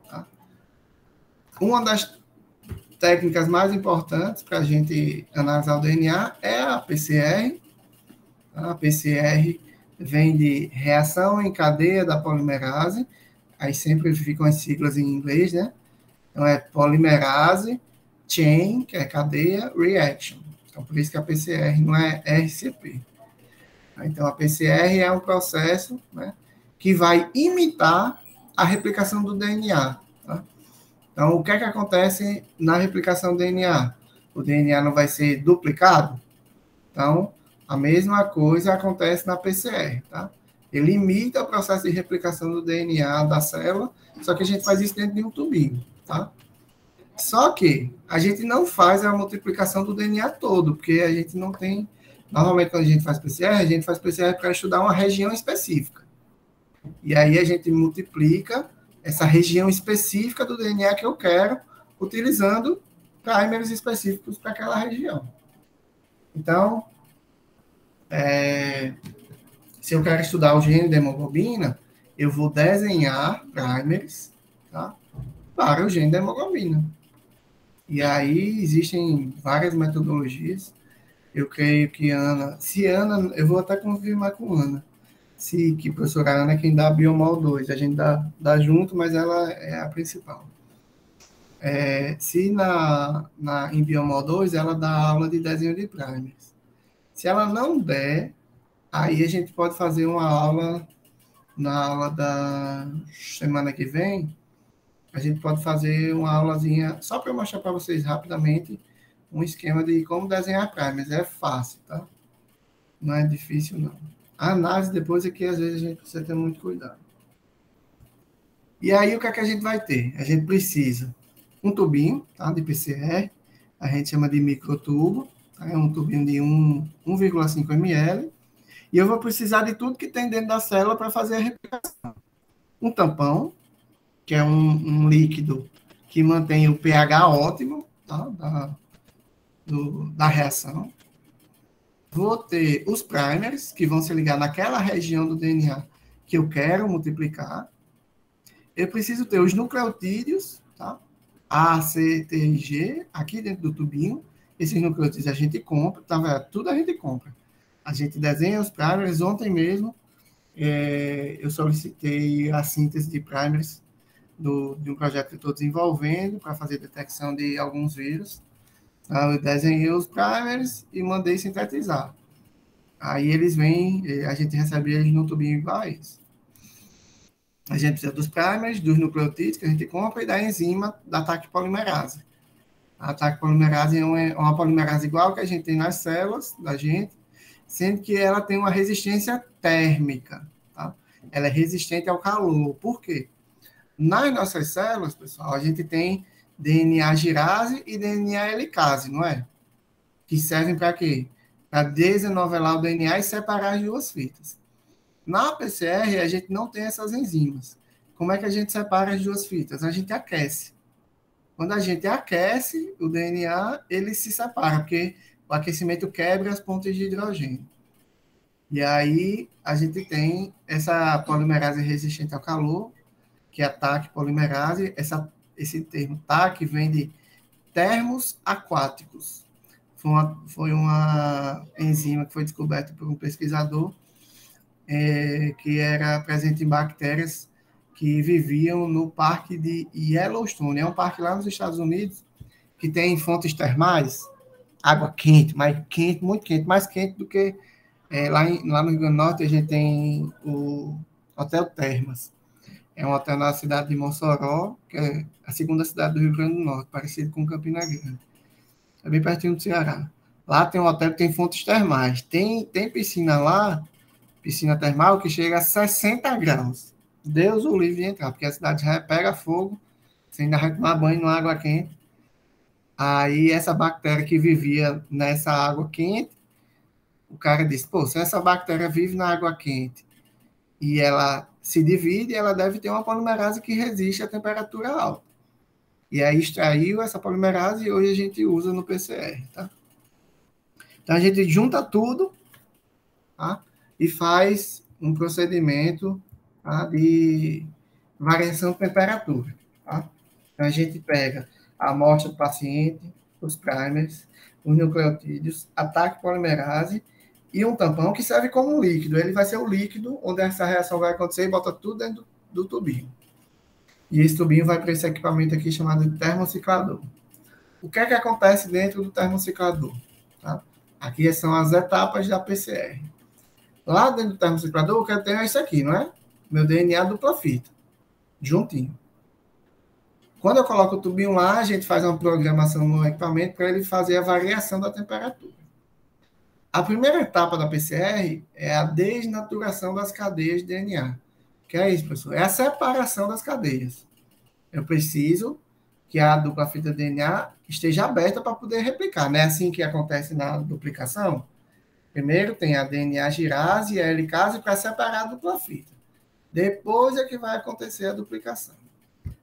Tá? Uma das técnicas mais importantes para a gente analisar o DNA é a PCR. A PCR vem de reação em cadeia da polimerase, aí sempre ficam as siglas em inglês, né? Então é polimerase, chain, que é cadeia, reaction, Então, por isso que a PCR não é RCP. Então, a PCR é um processo, né, que vai imitar a replicação do DNA. Tá? Então, o que é que acontece na replicação do DNA? O DNA não vai ser duplicado? Então, a mesma coisa acontece na PCR, tá? Ele imita o processo de replicação do DNA da célula, só que a gente faz isso dentro de um tubinho, tá? Só que a gente não faz a multiplicação do DNA todo, porque a gente não tem... Normalmente, quando a gente faz PCR para estudar uma região específica. E aí a gente multiplica essa região específica do DNA que eu quero, utilizando primers específicos para aquela região. Então, se eu quero estudar o gene da hemoglobina, eu vou desenhar primers, tá, para o gene da hemoglobina. E aí existem várias metodologias. Eu creio que eu vou até confirmar com Ana, que a professora Ana é quem dá a Biomol 2, a gente dá junto, mas ela é a principal. Se em Biomol 2, ela dá aula de desenho de primers. Se ela não der, aí a gente pode fazer uma aula, na aula da semana que vem, a gente pode fazer uma aulazinha, só para eu mostrar para vocês rapidamente, um esquema de como desenhar primers. É fácil, tá? Não é difícil, não. A análise depois é que, às vezes, a gente precisa ter muito cuidado. E aí, o que é que a gente vai ter? A gente precisa um tubinho, tá, de PCR, a gente chama de microtubo, tá? É um tubinho de 1,5 ml, e eu vou precisar de tudo que tem dentro da célula para fazer a replicação. Um tampão, que é um líquido que mantém o pH ótimo, tá, da reação. Vou ter os primers, que vão se ligar naquela região do DNA que eu quero multiplicar. Eu preciso ter os nucleotídeos, tá? A, C, T e G, aqui dentro do tubinho. Esses nucleotídeos a gente compra, tá? Tudo a gente compra. A gente desenha os primers. Ontem mesmo, eu solicitei a síntese de primers de um projeto que eu estou desenvolvendo para fazer detecção de alguns vírus. Eu desenhei os primers e mandei sintetizar. Aí eles vêm, a gente recebe eles no tubinho igual a esse. A gente precisa dos primers, dos nucleotídeos que a gente compra e da enzima da TAC polimerase. A TAC polimerase é uma polimerase igual que a gente tem nas células da gente, sendo que ela tem uma resistência térmica. Tá? Ela é resistente ao calor. Por quê? Nas nossas células, pessoal, a gente tem DNA girase e DNA helicase, não é? Que servem para quê? Para desenovelar o DNA e separar as duas fitas. Na PCR, a gente não tem essas enzimas. Como é que a gente separa as duas fitas? A gente aquece. Quando a gente aquece o DNA, ele se separa, porque o aquecimento quebra as pontas de hidrogênio. E aí, a gente tem essa polimerase resistente ao calor, que é a TAC polimerase. Esse termo TAC vem de termos aquáticos. Foi uma enzima que foi descoberta por um pesquisador que era presente em bactérias que viviam no parque de Yellowstone. É um parque lá nos Estados Unidos que tem fontes termais, água quente, muito quente, mais quente do que lá no Rio Grande do Norte a gente tem o Hotel Termas. É um hotel na cidade de Mossoró, que é a segunda cidade do Rio Grande do Norte, parecido com Campina Grande. É bem pertinho do Ceará. Lá tem um hotel que tem fontes termais. Tem piscina lá, piscina termal, que chega a 60 graus. Deus o livre de entrar, porque a cidade já pega fogo, você ainda vai tomar banho numa água quente. Aí essa bactéria que vivia nessa água quente, o cara disse, se essa bactéria vive na água quente e ela se divide, ela deve ter uma polimerase que resiste à temperatura alta. E aí extraiu essa polimerase e hoje a gente usa no PCR, tá? Então a gente junta tudo, tá? E faz um procedimento, tá, de variação de temperatura, tá? Então a gente pega a amostra do paciente, os primers, os nucleotídeos, a TAC polimerase e um tampão que serve como um líquido. Ele vai ser o líquido onde essa reação vai acontecer e bota tudo dentro do tubinho. E esse tubinho vai para esse equipamento aqui chamado de termociclador. O que é que acontece dentro do termociclador? Tá? Aqui são as etapas da PCR. Lá dentro do termocirculador, o que eu tenho é isso aqui, não é? Meu DNA dupla fita, juntinho. Quando eu coloco o tubinho lá, a gente faz uma programação no equipamento para ele fazer a variação da temperatura. A primeira etapa da PCR é a desnaturação das cadeias de DNA. Que é isso, pessoal? É a separação das cadeias. Eu preciso que a dupla fita DNA esteja aberta para poder replicar. Não é assim que acontece na duplicação? Primeiro tem a DNA girase e a helicase para separar a dupla fita. Depois é que vai acontecer a duplicação.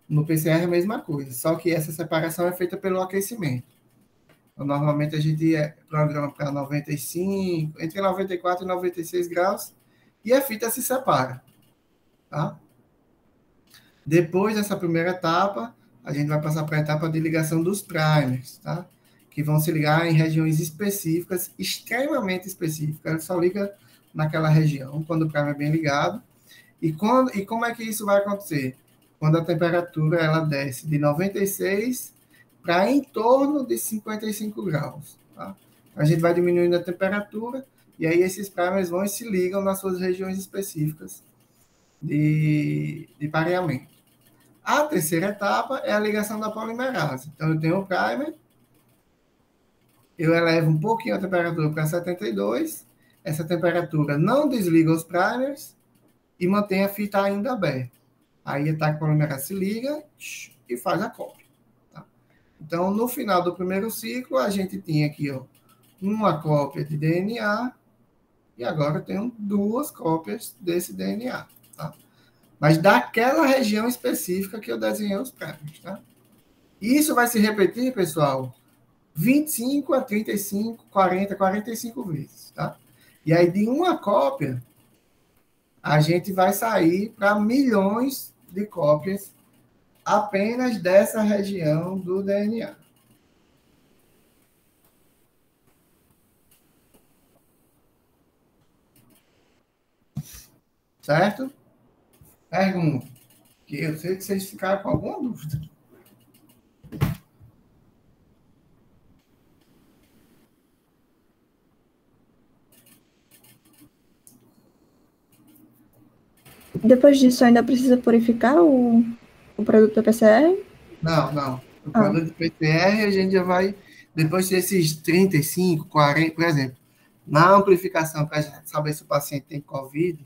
No PCR é a mesma coisa, só que essa separação é feita pelo aquecimento. Então, normalmente a gente programa para 95, entre 94 e 96 graus, e a fita se separa. Tá? Depois dessa primeira etapa, a gente vai passar para a etapa de ligação dos primers, tá? Que vão se ligar em regiões específicas, extremamente específicas. Ele só liga naquela região, quando o primer é bem ligado. E como é que isso vai acontecer? Quando a temperatura ela desce de 96 para em torno de 55 graus. Tá? A gente vai diminuindo a temperatura e aí esses primers vão e se ligam nas suas regiões específicas de pareamento. A terceira etapa é a ligação da polimerase. Então, eu tenho o primer, eu elevo um pouquinho a temperatura para 72, essa temperatura não desliga os primers e mantém a fita ainda aberta. Aí a etapa polimerase se liga e faz a cópia. Tá? Então, no final do primeiro ciclo, a gente tinha aqui uma cópia de DNA e agora eu tenho 2 cópias desse DNA. Tá? Mas daquela região específica que eu desenhei os primers. Tá? Isso vai se repetir, pessoal, 25 a 35, 40, 45 vezes. Tá? E aí, de uma cópia, a gente vai sair para milhões de cópias apenas dessa região do DNA. Certo? Pergunta. Que eu sei que vocês ficaram com alguma dúvida. Depois disso, ainda precisa purificar o produto da PCR? Não. O produto de PCR, a gente já vai, depois desses 35, 40, por exemplo, na amplificação, para a gente saber se o paciente tem COVID,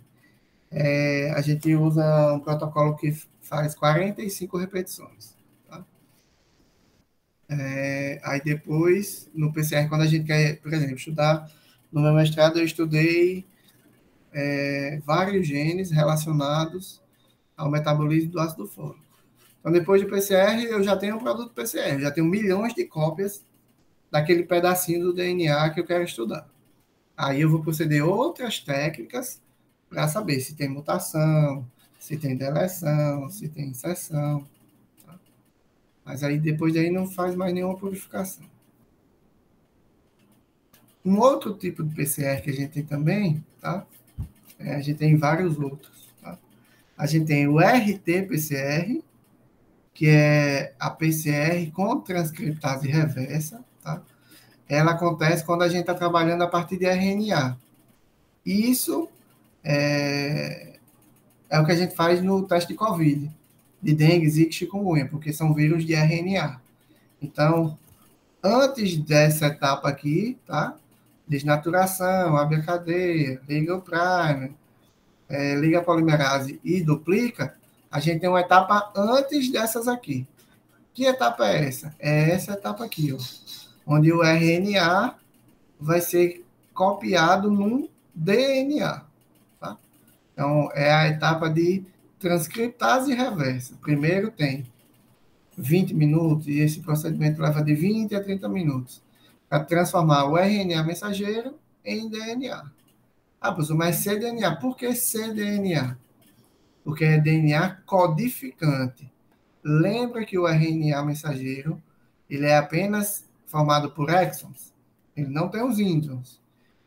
a gente usa um protocolo que faz 45 repetições. Tá? Aí depois, no PCR, quando a gente quer, por exemplo, estudar, no meu mestrado eu estudei vários genes relacionados ao metabolismo do ácido fólico. Então, depois do PCR, eu já tenho um produto PCR, já tenho milhões de cópias daquele pedacinho do DNA que eu quero estudar. Aí eu vou proceder outras técnicas para saber se tem mutação, se tem deleção, se tem inserção. Tá? Mas aí, depois daí, não faz mais nenhuma purificação. Um outro tipo de PCR que a gente tem também, tá? A gente tem vários outros. Tá? A gente tem o RT-PCR, que é a PCR com transcriptase reversa. Tá? Ela acontece quando a gente está trabalhando a partir de RNA. Isso é o que a gente faz no teste de COVID, de dengue, zika e chikungunya, porque são vírus de RNA. Então, antes dessa etapa aqui, tá? Desnaturação, abre a cadeia, liga o primer, liga a polimerase e duplica, a gente tem uma etapa antes dessas aqui. Que etapa é essa? É essa etapa aqui, ó, onde o RNA vai ser copiado num DNA. Tá? Então, é a etapa de transcriptase reversa. Primeiro tem 20 minutos, e esse procedimento leva de 20 a 30 minutos, para transformar o RNA mensageiro em DNA. Ah, professor, mas cDNA. Por que cDNA? Porque é DNA codificante. Lembra que o RNA mensageiro, ele é apenas formado por exons. Ele não tem os introns.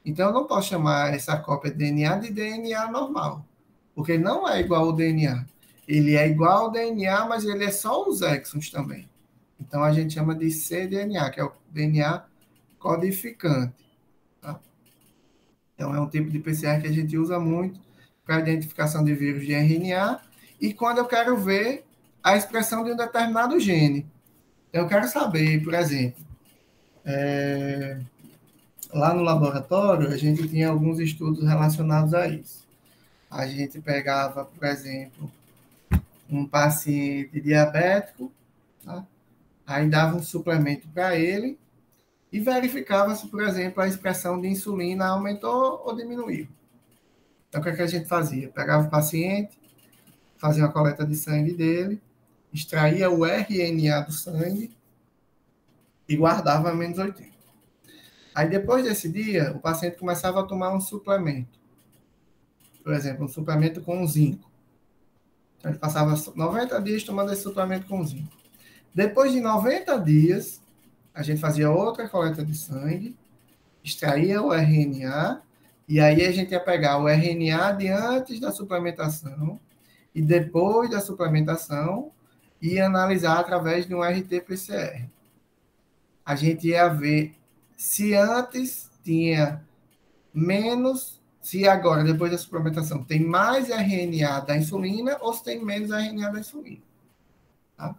Então, eu não posso chamar essa cópia de DNA de DNA normal, porque não é igual ao DNA. Ele é igual ao DNA, mas ele é só os exons também. Então, a gente chama de cDNA, que é o DNA codificante. Tá? Então, é um tipo de PCR que a gente usa muito para identificação de vírus de RNA, e quando eu quero ver a expressão de um determinado gene. Eu quero saber, por exemplo, lá no laboratório, a gente tinha alguns estudos relacionados a isso. A gente pegava, por exemplo, um paciente diabético, tá? Aí dava um suplemento para ele e verificava se, por exemplo, a expressão de insulina aumentou ou diminuiu. Então, o que é que a gente fazia? Pegava o paciente, fazia uma coleta de sangue dele, extraía o RNA do sangue e guardava a -80. Aí, depois desse dia, o paciente começava a tomar um suplemento. Por exemplo, um suplemento com zinco. Então, ele passava 90 dias tomando esse suplemento com zinco. Depois de 90 dias, a gente fazia outra coleta de sangue, extraía o RNA, e aí a gente ia pegar o RNA de antes da suplementação e depois da suplementação e analisar através de um RT-PCR. A gente ia ver se antes tinha menos, se agora, depois da suplementação, tem mais RNA da insulina ou se tem menos RNA da insulina. Tá?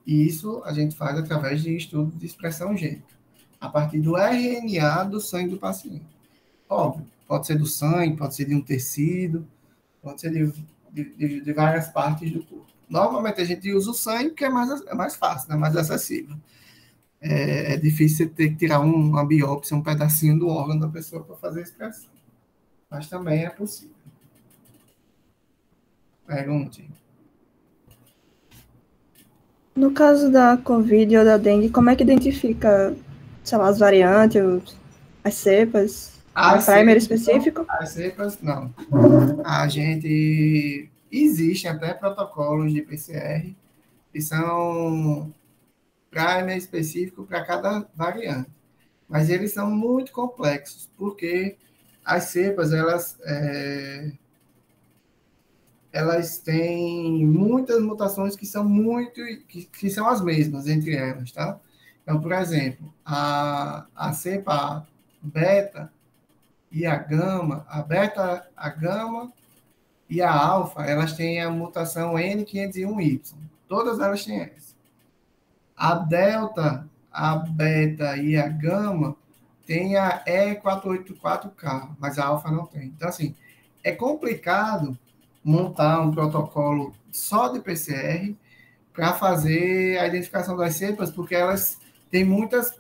E isso a gente faz através de estudo de expressão gênica, a partir do RNA do sangue do paciente. Óbvio, pode ser do sangue, pode ser de um tecido, pode ser de várias partes do corpo. Normalmente a gente usa o sangue porque é mais fácil, né? Mais acessível. É difícil você ter que tirar uma biópsia, um pedacinho do órgão da pessoa para fazer a expressão. Mas também é possível. Pergunte. No caso da Covid ou da dengue, como é que identifica, sei lá, as variantes, as cepas? Um primer específico? As cepas, não. A gente... Existem até protocolos de PCR que são primer específico para cada variante. Mas eles são muito complexos, porque as cepas, elas têm muitas mutações que são que são as mesmas entre elas, tá? Então, por exemplo, a cepa beta e a gama, a beta, a gama e a alfa, elas têm a mutação N501Y. Todas elas têm essa. A delta, a beta e a gama tem a E484K, mas a alfa não tem. Então, assim, é complicado montar um protocolo só de PCR para fazer a identificação das cepas, porque elas têm muitas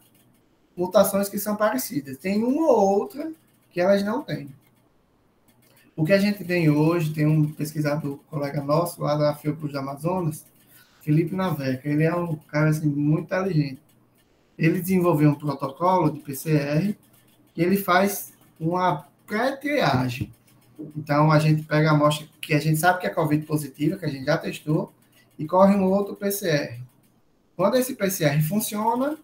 mutações que são parecidas. Tem uma ou outra que elas não têm. O que a gente tem hoje, tem um pesquisador, colega nosso, lá da Fiocruz do Amazonas, Felipe Naveca, ele é um cara assim, muito inteligente. Ele desenvolveu um protocolo de PCR que ele faz uma pré-triagem. Então, a gente pega a amostra que a gente sabe que é Covid positiva, que a gente já testou, e corre um outro PCR. Quando esse PCR funciona,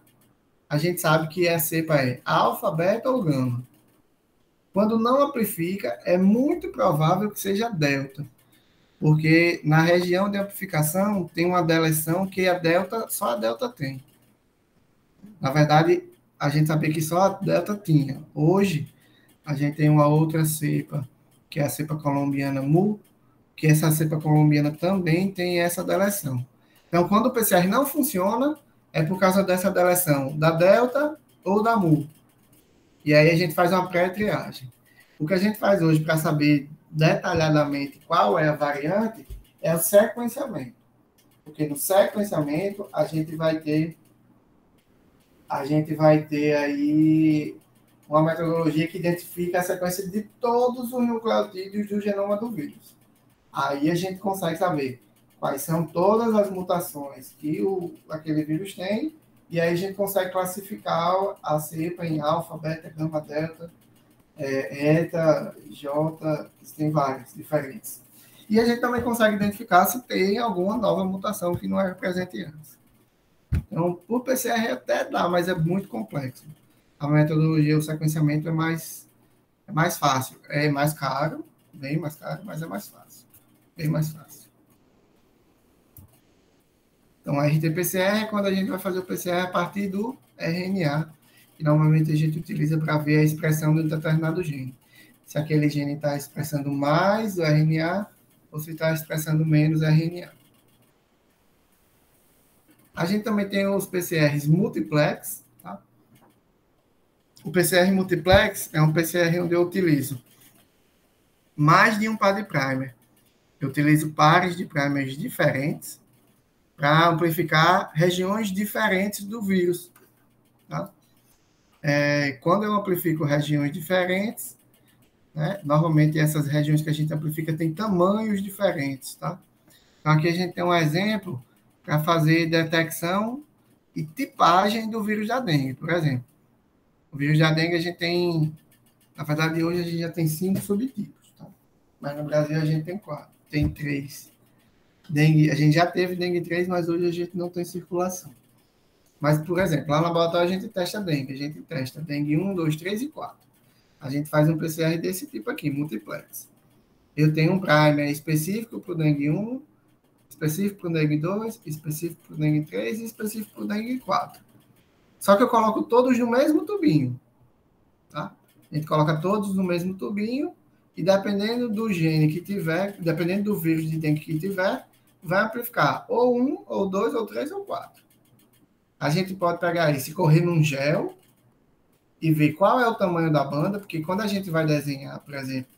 a gente sabe que a cepa é alfa, beta ou gama. Quando não amplifica, é muito provável que seja delta, porque na região de amplificação tem uma deleção que só a delta tem. Na verdade, a gente sabia que só a delta tinha. Hoje, a gente tem uma outra cepa, que é a cepa colombiana MU, que essa cepa colombiana também tem essa deleção. Então, quando o PCR não funciona, é por causa dessa deleção da delta ou da MU. E aí a gente faz uma pré-triagem. O que a gente faz hoje para saber detalhadamente qual é a variante é o sequenciamento. Porque no sequenciamento a gente vai ter aí uma metodologia que identifica a sequência de todos os nucleotídeos do genoma do vírus. Aí a gente consegue saber quais são todas as mutações que aquele vírus tem, e aí a gente consegue classificar a cepa em alfa, beta, gama, delta, eta, jota, tem várias diferentes. E a gente também consegue identificar se tem alguma nova mutação que não era presente antes. Então, por PCR até dá, mas é muito complexo. A metodologia, o sequenciamento é mais fácil. É mais caro, bem mais caro, mas é mais fácil. Bem mais fácil. Então, a RT-PCR é quando a gente vai fazer o PCR a partir do RNA. que normalmente a gente utiliza para ver a expressão de um determinado gene. Se aquele gene está expressando mais o RNA ou se está expressando menos o RNA. A gente também tem os PCRs multiplex. Tá? O PCR multiplex é um PCR onde eu utilizo mais de um par de primer. Eu utilizo pares de primers diferentes para amplificar regiões diferentes do vírus. Tá? Quando eu amplifico regiões diferentes, né, normalmente essas regiões que a gente amplifica têm tamanhos diferentes. Tá? Então, aqui a gente tem um exemplo para fazer detecção e tipagem do vírus da dengue, por exemplo. O vírus da dengue a gente tem, na verdade, hoje a gente já tem 5 subtipos, tá? Mas no Brasil a gente tem 4, tem 3. Dengue, a gente já teve dengue 3, mas hoje a gente não tem circulação. Mas, por exemplo, lá no laboratório a gente testa dengue. A gente testa dengue 1, 2, 3 e 4. A gente faz um PCR desse tipo aqui, multiplex. Eu tenho um primer específico para o dengue 1, específico para o dengue 2, específico para o dengue 3 e específico para o dengue 4. Só que eu coloco todos no mesmo tubinho. Tá? A gente coloca todos no mesmo tubinho e dependendo do gene que tiver, dependendo do vírus de dengue que tiver, vai amplificar ou 1, ou 2, ou 3, ou 4. A gente pode pegar isso e correr num gel e ver qual é o tamanho da banda, porque quando a gente vai desenhar, por exemplo,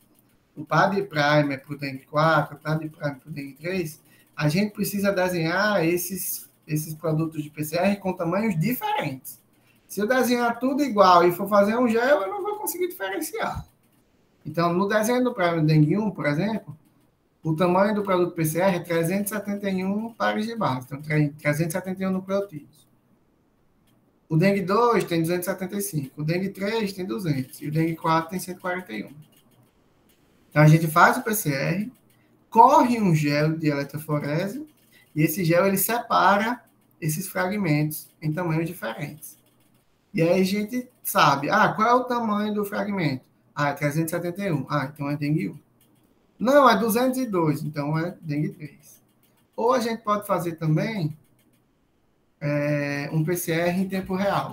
o par de primer para o dengue 4, o par de primer para o dengue 3, a gente precisa desenhar esses produtos de PCR com tamanhos diferentes. Se eu desenhar tudo igual e for fazer um gel, eu não vou conseguir diferenciar. Então, no desenho do primer dengue 1, por exemplo, o tamanho do produto PCR é 371 pares de base, então 371 nucleotídeos. O dengue 2 tem 275, o dengue 3 tem 200 e o dengue 4 tem 141. Então, a gente faz o PCR, corre um gel de eletroforese e esse gel ele separa esses fragmentos em tamanhos diferentes. E aí a gente sabe, qual é o tamanho do fragmento? É 371. Então é dengue 1. Não, é 202, então é dengue 3. Ou a gente pode fazer também um PCR em tempo real.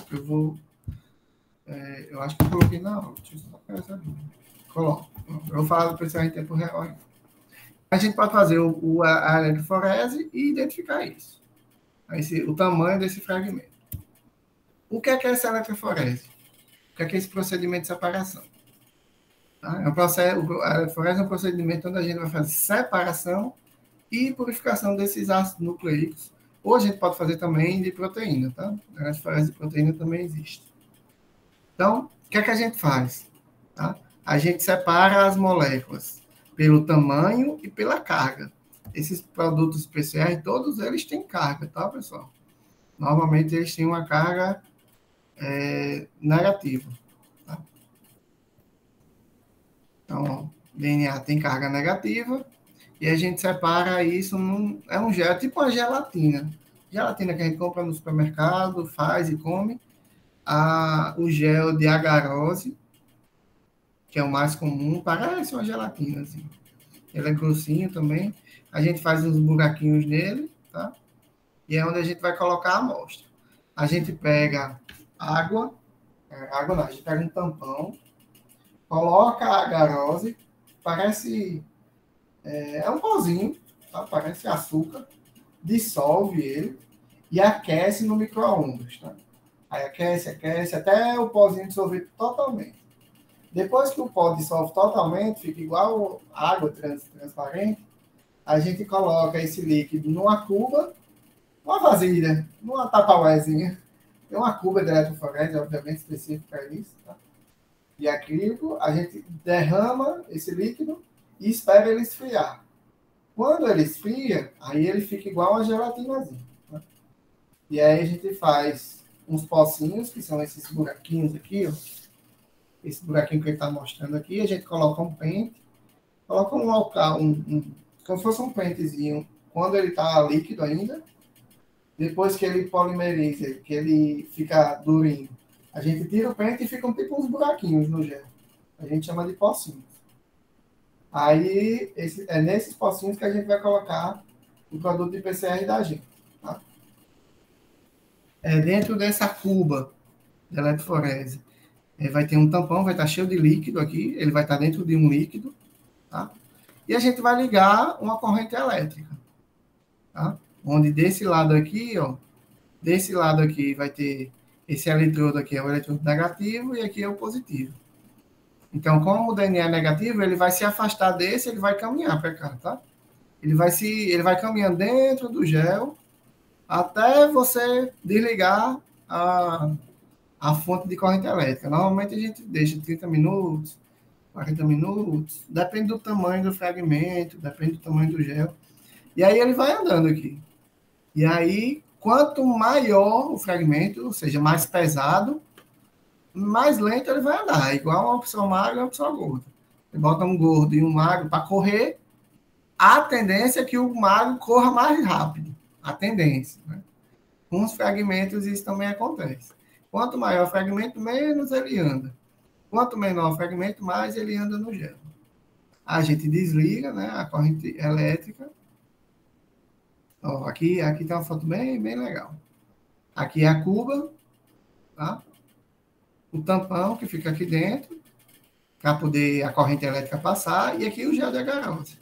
Eu acho que eu coloquei na aula. Deixa eu só pegar essa dúvida. Coloco. Eu vou falar do PCR em tempo real aí. A gente pode fazer a eletroforese e identificar isso. O tamanho desse fragmento. O que é essa eletroforese? O que é esse procedimento de separação? Tá? A eletroforese é um procedimento onde a gente vai fazer separação e purificação desses ácidos nucleicos. Ou a gente pode fazer também de proteína, tá? A eletroforese de proteína também existe. Então, o que é que a gente faz? Tá? A gente separa as moléculas pelo tamanho e pela carga. Esses produtos PCR, todos eles têm carga, tá, pessoal? Normalmente eles têm uma carga negativa. Tá? Então, DNA tem carga negativa e a gente separa isso é um gel, tipo uma gelatina. Gelatina que a gente compra no supermercado, faz e come. O gel de agarose, que é o mais comum, parece uma gelatina, assim. Ele é grossinho também. A gente faz uns buraquinhos nele, tá? E é onde a gente vai colocar a amostra. A gente pega água não, a gente pega um tampão, coloca a agarose, parece... é um pozinho, tá? Parece açúcar, dissolve ele e aquece no micro-ondas, tá? Aí aquece, até o pozinho dissolver totalmente. Depois que o pó dissolve totalmente, fica igual água transparente, a gente coloca esse líquido numa cuba, uma vasilha, numa tapauézinha. Tem uma cuba de eletroforese, obviamente, específica para isso, tá? De acrílico, a gente derrama esse líquido e espera ele esfriar. Quando ele esfria, aí ele fica igual uma gelatinazinha. Tá? E aí a gente faz uns pocinhos, que são esses buraquinhos aqui, ó. Esse buraquinho que ele está mostrando aqui, a gente coloca um pente, coloca um local, como se fosse um pentezinho, quando ele está líquido ainda, depois que ele polimeriza, que ele fica durinho, a gente tira o pente e ficam tipo uns buraquinhos no gel. A gente chama de pocinhos. Aí, é nesses pocinhos que a gente vai colocar o produto de PCR da gente. Tá? Dentro dessa cuba de eletroforese. Ele vai ter um tampão, vai estar cheio de líquido aqui, ele vai estar dentro de um líquido, tá? E a gente vai ligar uma corrente elétrica, tá? Onde desse lado aqui, ó, desse lado aqui vai ter esse eletrodo aqui, é o eletrodo negativo, e aqui é o positivo. Então, como o DNA é negativo, ele vai se afastar desse, ele vai caminhar para cá, tá? Ele vai caminhando dentro do gel até você desligar a fonte de corrente elétrica. Normalmente a gente deixa 30 minutos, 40 minutos, depende do tamanho do fragmento, depende do tamanho do gel. E aí ele vai andando aqui. E aí, quanto maior o fragmento, ou seja, mais pesado, mais lento ele vai andar. Igual uma pessoa magra e uma pessoa gorda. Você bota um gordo e um magro para correr, a tendência é que o magro corra mais rápido. A tendência, né? Com os fragmentos isso também acontece. Quanto maior o fragmento, menos ele anda. Quanto menor o fragmento, mais ele anda no gel. A gente desliga, né, a corrente elétrica. Ó, aqui tem uma foto bem legal. Aqui é a cuba, tá? O tampão que fica aqui dentro, para poder a corrente elétrica passar, e aqui o gel de agarose.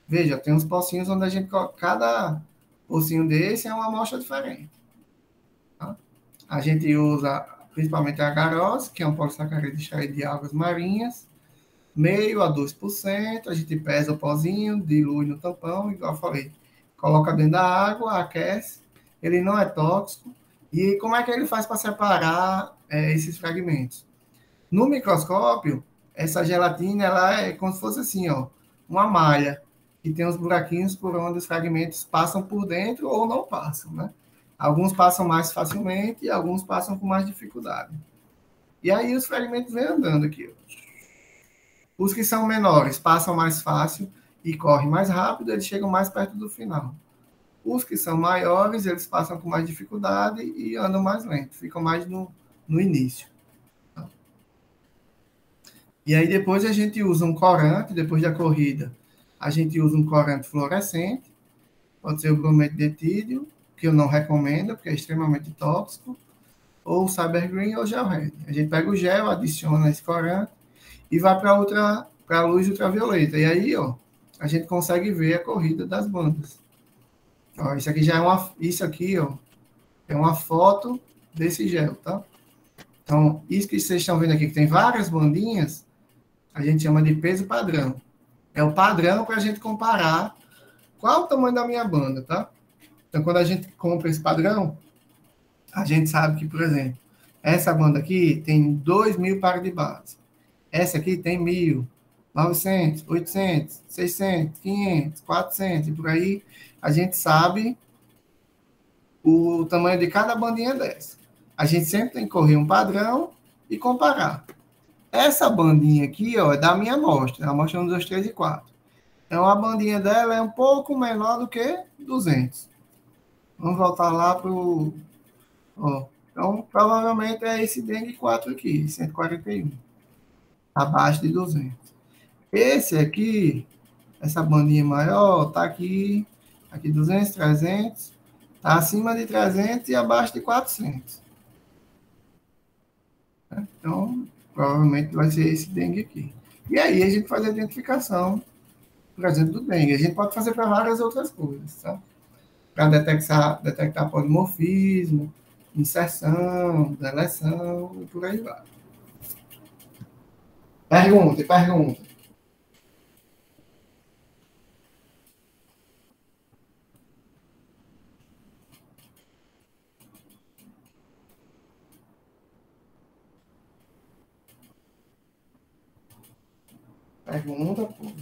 Veja, tem uns pocinhos onde a gente coloca, cada pocinho desse é uma amostra diferente. Tá? A gente usa principalmente a agarose, que é um polissacarídeo extraído de algas marinhas, meio a 2%, a gente pesa o pozinho, dilui no tampão, igual eu falei, coloca dentro da água, aquece, ele não é tóxico. E como é que ele faz para separar esses fragmentos? No microscópio, essa gelatina ela é como se fosse assim, ó, uma malha, que tem os buraquinhos por onde os fragmentos passam por dentro ou não passam, né? Alguns passam mais facilmente e alguns passam com mais dificuldade. E aí os fragmentos vêm andando aqui. Ó. Os que são menores passam mais fácil e correm mais rápido, eles chegam mais perto do final. Os que são maiores, eles passam com mais dificuldade e andam mais lento, ficam mais no início. E aí depois a gente usa um corante, depois da corrida, a gente usa um corante fluorescente, pode ser o brometo de etídeo, que eu não recomendo, porque é extremamente tóxico, ou o Cybergreen ou Gel Red. A gente pega o gel, adiciona esse corante e vai para a luz ultravioleta. E aí, ó, a gente consegue ver a corrida das bandas. Ó, isso aqui já é isso aqui, ó, é uma foto desse gel, tá? Então, isso que vocês estão vendo aqui, que tem várias bandinhas, a gente chama de peso padrão. É o padrão para a gente comparar qual o tamanho da minha banda, tá? Então, quando a gente compra esse padrão, a gente sabe que, por exemplo, essa banda aqui tem 2.000 pares de base. Essa aqui tem 1.000, 900, 800, 600, 500, 400, e por aí a gente sabe o tamanho de cada bandinha dessa. A gente sempre tem que correr um padrão e comparar. Essa bandinha aqui, ó, é da minha amostra, a amostra 1, 2, 3 e 4. Então, a bandinha dela é um pouco menor do que 200. Vamos voltar lá para o... Então, provavelmente é esse dengue 4 aqui, 141. Abaixo de 200. Esse aqui, essa bandinha maior, tá aqui 200, 300, tá acima de 300 e abaixo de 400. Então, provavelmente vai ser esse dengue aqui. E aí a gente faz a identificação, por exemplo, do dengue. A gente pode fazer para várias outras coisas, tá? Para detectar polimorfismo, inserção, deleção e por aí vai. Pergunta. Pergunta, pô.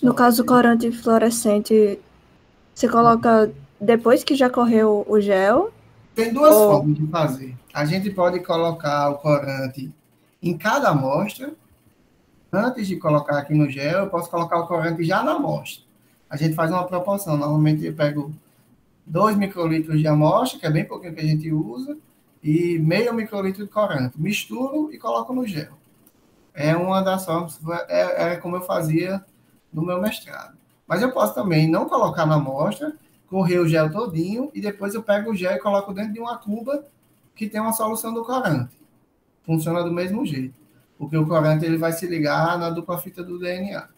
No caso do corante fluorescente, você coloca depois que já correu o gel? Tem duas formas de fazer. A gente pode colocar o corante em cada amostra. Antes de colocar aqui no gel, eu posso colocar o corante já na amostra. A gente faz uma proporção. Normalmente eu pego 2 microlitros de amostra, que é bem pouquinho que a gente usa, e meio microlitro de corante. Misturo e coloco no gel. É uma das formas, é como eu fazia no meu mestrado. Mas eu posso também não colocar na amostra correr o gel todinho e depois eu pego o gel e coloco dentro de uma cuba que tem uma solução do corante. Funciona do mesmo jeito, porque o corante ele vai se ligar na dupla fita do DNA.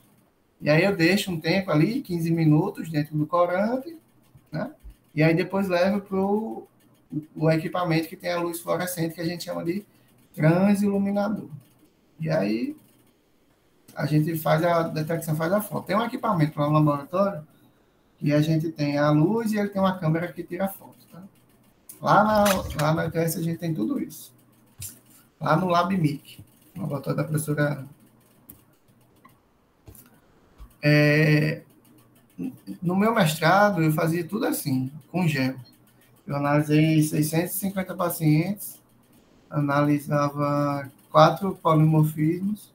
E aí eu deixo um tempo ali, 15 minutos dentro do corante, né? E aí depois levo para o equipamento que tem a luz fluorescente, que a gente chama de transiluminador. E aí a gente faz a detecção, faz a foto. Tem um equipamento lá no laboratório que a gente tem a luz e ele tem uma câmera que tira a foto. Tá? Lá na UTS a gente tem tudo isso. Lá no LabMIC, no laboratório da professora. No meu mestrado, eu fazia tudo assim, com gel. Eu analisei 650 pacientes, analisava 4 polimorfismos,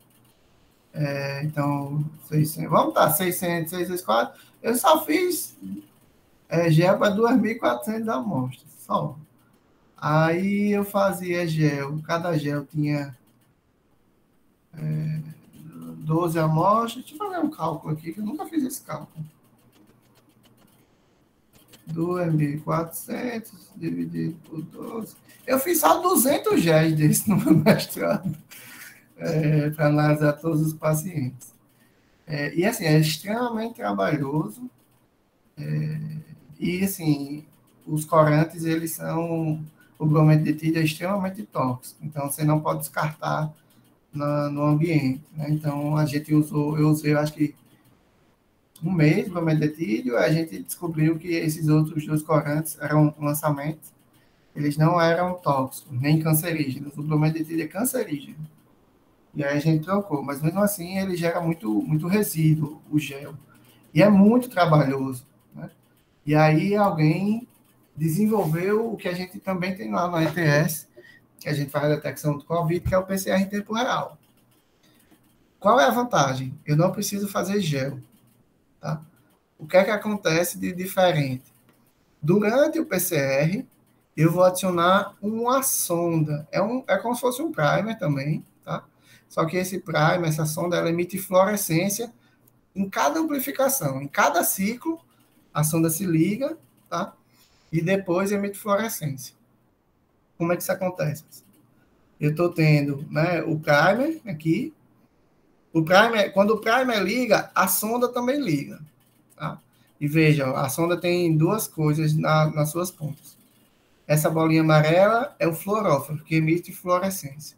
então, 600, vamos estar 600, 604. Eu só fiz gel para 2.400 amostras, só. Aí eu fazia gel, cada gel tinha 12 amostras. Deixa eu fazer um cálculo aqui, que eu nunca fiz esse cálculo. 2.400 dividido por 12. Eu fiz só 200 géis desse no meu mestrado, para analisar todos os pacientes. E assim, é extremamente trabalhoso. E assim, os corantes, eles são... O brometo de etílio é extremamente tóxico, então você não pode descartar no ambiente. Né? Então, eu usei, eu acho que um mês de brometo de etílio, a gente descobriu que esses outros 2 corantes eram lançamentos, eles não eram tóxicos, nem cancerígenos. O brometo de etílio é cancerígeno. E aí a gente trocou, mas mesmo assim ele gera muito resíduo, o gel. E é muito trabalhoso. Né? E aí alguém desenvolveu o que a gente também tem lá na ETS, que a gente faz a detecção do Covid, que é o PCR em tempo real. Qual é a vantagem? Eu não preciso fazer gel. Tá? O que é que acontece de diferente? Durante o PCR, eu vou adicionar uma sonda. É como se fosse um primer também, tá? Só que esse primer, essa sonda, ela emite fluorescência em cada amplificação. Em cada ciclo, a sonda se liga, tá? E depois emite fluorescência. Como é que isso acontece? Eu estou tendo, né, o primer aqui. Quando o primer liga, a sonda também liga. Tá? E veja, a sonda tem 2 coisas nas suas pontas. Essa bolinha amarela é o fluoróforo, que emite fluorescência.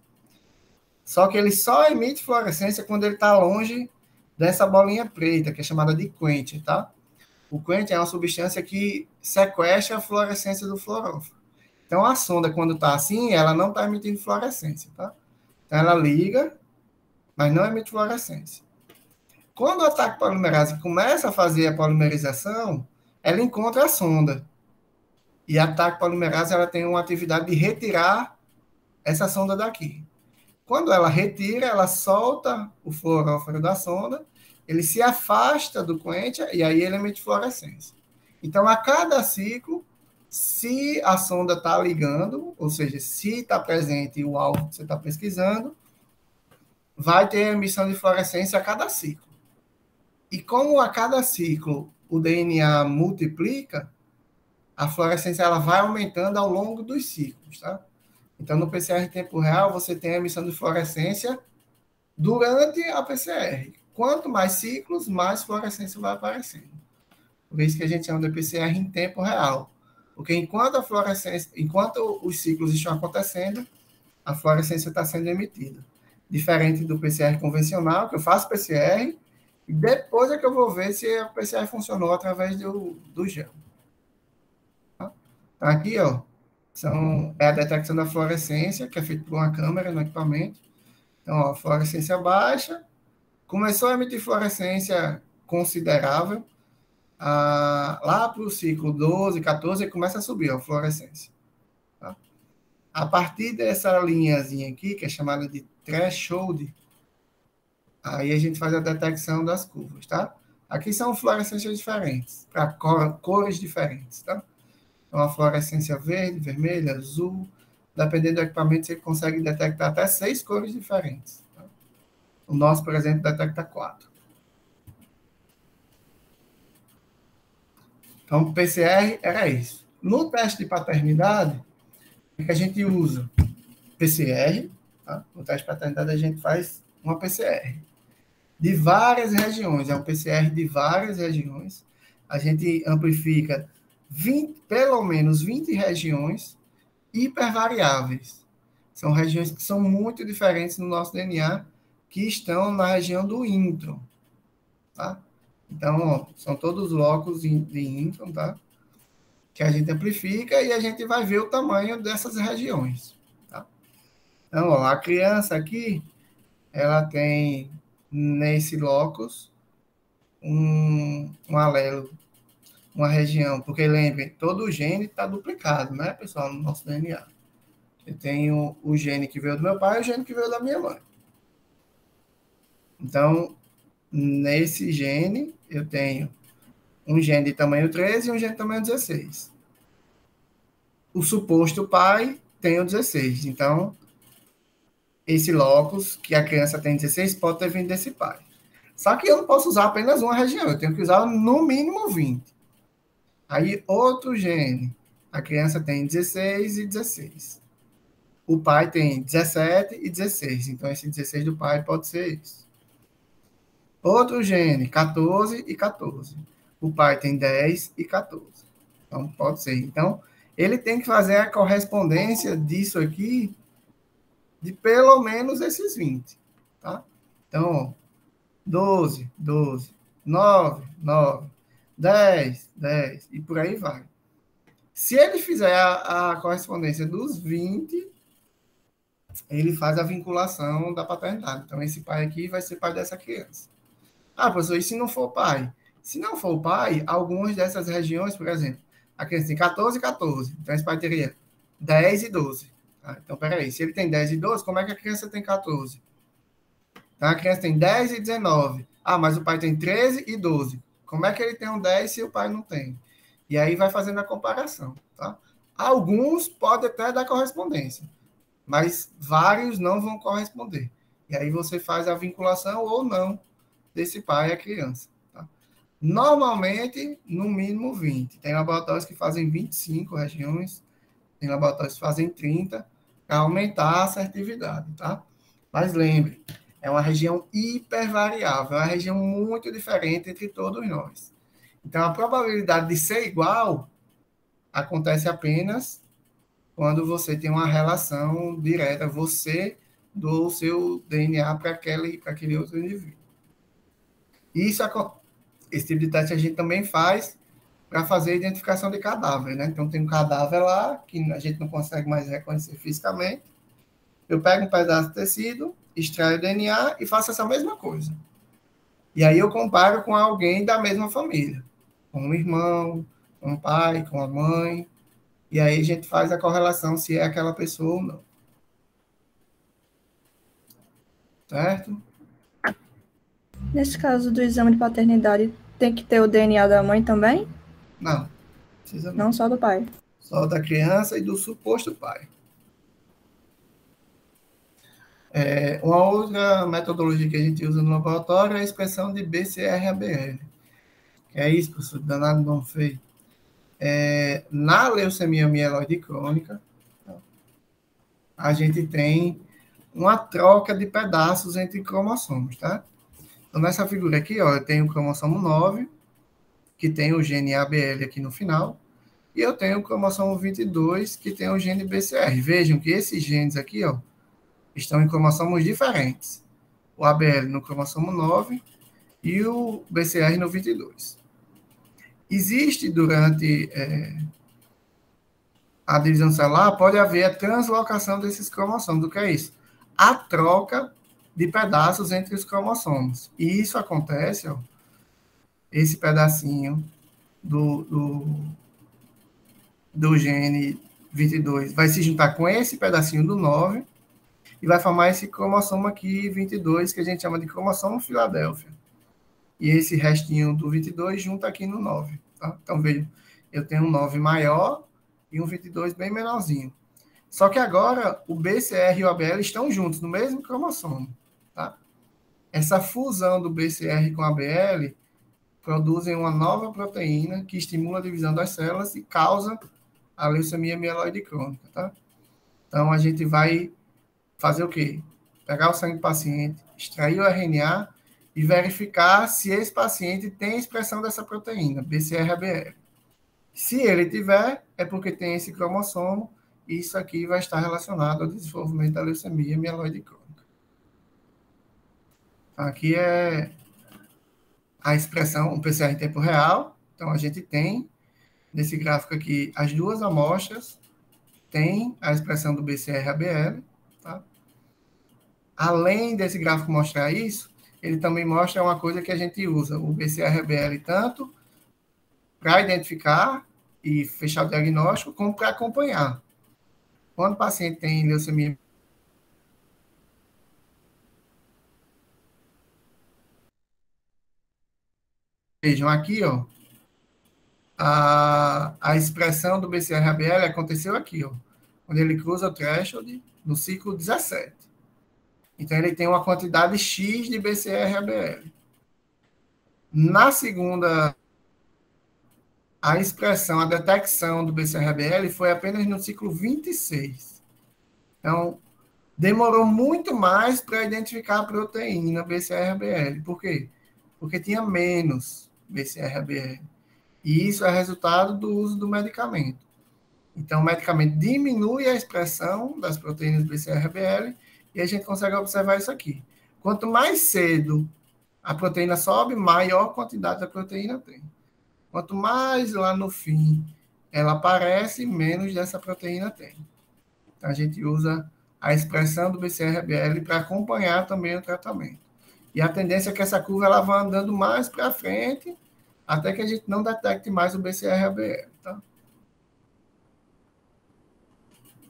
Só que ele só emite fluorescência quando ele está longe dessa bolinha preta, que é chamada de quench, tá? O quench é uma substância que sequestra a fluorescência do fluoróforo. Então, a sonda, quando está assim, ela não está emitindo fluorescência, tá? Então, ela liga, mas não emite fluorescência. Quando o ataque polimerase começa a fazer a polimerização, ela encontra a sonda. E a ataque polimerase ela tem uma atividade de retirar essa sonda daqui. Quando ela retira, ela solta o fluoróforo da sonda, ele se afasta do quench e aí ele emite fluorescência. Então, a cada ciclo, se a sonda está ligando, ou seja, se está presente o alvo que você está pesquisando, vai ter emissão de fluorescência a cada ciclo. E como a cada ciclo o DNA multiplica, a fluorescência ela vai aumentando ao longo dos ciclos, tá? Então, no PCR em tempo real, você tem a emissão de fluorescência durante a PCR. Quanto mais ciclos, mais fluorescência vai aparecendo. Por isso que a gente chama de PCR em tempo real. Porque enquanto os ciclos estão acontecendo, a fluorescência está sendo emitida. Diferente do PCR convencional, que eu faço PCR, e depois é que eu vou ver se a PCR funcionou através do gel. Tá? Então, aqui, ó, é a detecção da fluorescência, que é feita por uma câmera no equipamento. Então, ó, fluorescência baixa. Começou a emitir fluorescência considerável. Lá para o ciclo 12, 14, começa a subir a fluorescência. Tá? A partir dessa linhazinha aqui, que é chamada de threshold, aí a gente faz a detecção das curvas, tá? Aqui são fluorescências diferentes, para cores diferentes, tá? Então, a fluorescência verde, vermelha, azul, dependendo do equipamento, você consegue detectar até 6 cores diferentes. Tá? O nosso, por exemplo, detecta 4. Então, o PCR era isso. No teste de paternidade, o que a gente usa? PCR, tá? No teste de paternidade a gente faz uma PCR de várias regiões, é um PCR de várias regiões. A gente amplifica pelo menos 20 regiões hipervariáveis. São regiões que são muito diferentes no nosso DNA, que estão na região do intron, tá? Então, ó, são todos locos de intron, tá? Que a gente amplifica e a gente vai ver o tamanho dessas regiões, tá? Então, ó, a criança aqui, ela tem nesse locus um alelo, uma região, porque lembrem, todo gene está duplicado, né, pessoal, no nosso DNA. Eu tenho o gene que veio do meu pai e o gene que veio da minha mãe. Então, nesse gene, eu tenho um gene de tamanho 13 e um gene de tamanho 16. O suposto pai tem o 16. Então, esse locus, que a criança tem 16, pode ter vindo desse pai. Só que eu não posso usar apenas uma região, eu tenho que usar no mínimo 20. Aí, outro gene, a criança tem 16 e 16. O pai tem 17 e 16, então esse 16 do pai pode ser isso. Outro gene, 14 e 14. O pai tem 10 e 14. Então, pode ser. Então, ele tem que fazer a correspondência disso aqui de pelo menos esses 20, tá? Então, 12, 12, 9, 9, 10, 10, e por aí vai. Se ele fizer a correspondência dos 20, ele faz a vinculação da paternidade. Então, esse pai aqui vai ser pai dessa criança. Ah, professor, e se não for pai? Se não for pai, algumas dessas regiões, por exemplo, a criança tem 14 e 14, então esse pai teria 10 e 12. Ah, então, peraí, se ele tem 10 e 12, como é que a criança tem 14? Então, a criança tem 10 e 19. Ah, mas o pai tem 13 e 12. Como é que ele tem um 10 se o pai não tem? E aí vai fazendo a comparação, tá? Alguns podem até dar correspondência, mas vários não vão corresponder. E aí você faz a vinculação ou não desse pai à criança, tá? Normalmente, no mínimo 20. Tem laboratórios que fazem 25 regiões, tem laboratórios que fazem 30, para aumentar a assertividade, tá? Mas lembre, é uma região hipervariável, é uma região muito diferente entre todos nós. Então, a probabilidade de ser igual acontece apenas quando você tem uma relação direta, você doa o seu DNA para aquele outro indivíduo. Esse tipo de teste a gente também faz para fazer a identificação de cadáver, né? Então, tem um cadáver lá que a gente não consegue mais reconhecer fisicamente. Eu pego um pedaço de tecido, extraio o DNA e faço essa mesma coisa. E aí eu comparo com alguém da mesma família, com um irmão, com um pai, com a mãe, e aí a gente faz a correlação se é aquela pessoa ou não. Certo? Nesse caso do exame de paternidade, tem que ter o DNA da mãe também? Não, precisa não. Não só do pai. Só da criança e do suposto pai. Uma outra metodologia que a gente usa no laboratório é a expressão de BCR-ABL. É isso, professor, danado não feio. Na leucemia mieloide crônica, a gente tem uma troca de pedaços entre cromossomos, tá? Então, nessa figura aqui, ó, eu tenho o cromossomo 9, que tem o gene ABL aqui no final, e eu tenho o cromossomo 22, que tem o gene BCR. Vejam que esses genes aqui, ó, estão em cromossomos diferentes. O ABL no cromossomo 9 e o BCR no 22. Existe, durante a divisão celular, pode haver a translocação desses cromossomos. O que é isso? A troca de pedaços entre os cromossomos. E isso acontece, ó, esse pedacinho do gene 22 vai se juntar com esse pedacinho do 9 e vai formar esse cromossomo aqui, 22, que a gente chama de cromossomo Filadélfia. E esse restinho do 22 junta aqui no 9. Tá? Então, veja, eu tenho um 9 maior e um 22 bem menorzinho. Só que agora o BCR e o ABL estão juntos, no mesmo cromossomo. Tá? Essa fusão do BCR com o ABL produzem uma nova proteína que estimula a divisão das células e causa a leucemia mieloide crônica, tá? Então, a gente vai fazer o quê? Pegar o sangue do paciente, extrair o RNA e verificar se esse paciente tem expressão dessa proteína, BCR-ABL. Se ele tiver, é porque tem esse cromossomo, e isso aqui vai estar relacionado ao desenvolvimento da leucemia mieloide crônica. Então, aqui é a expressão, o PCR em tempo real. Então, a gente tem, nesse gráfico aqui, as duas amostras, tem a expressão do BCR-ABL, tá? Além desse gráfico mostrar isso, ele também mostra uma coisa que a gente usa, o BCR-ABL, tanto para identificar e fechar o diagnóstico, como para acompanhar. Quando o paciente tem leucemia, vejam aqui, ó, a expressão do BCR-ABL aconteceu aqui, ó, quando ele cruza o threshold no ciclo 17. Então, ele tem uma quantidade X de BCR-ABL. Na segunda, a expressão, a detecção do BCR-ABL foi apenas no ciclo 26. Então, demorou muito mais para identificar a proteína BCR-ABL. Por quê? Porque tinha menos BCR-ABL. E isso é resultado do uso do medicamento. Então, o medicamento diminui a expressão das proteínas BCR-ABL e a gente consegue observar isso aqui. Quanto mais cedo a proteína sobe, maior quantidade da proteína tem. Quanto mais lá no fim ela aparece, menos dessa proteína tem. Então, a gente usa a expressão do BCR-ABL para acompanhar também o tratamento. E a tendência é que essa curva ela vá andando mais para frente, até que a gente não detecte mais o BCR-ABL, tá?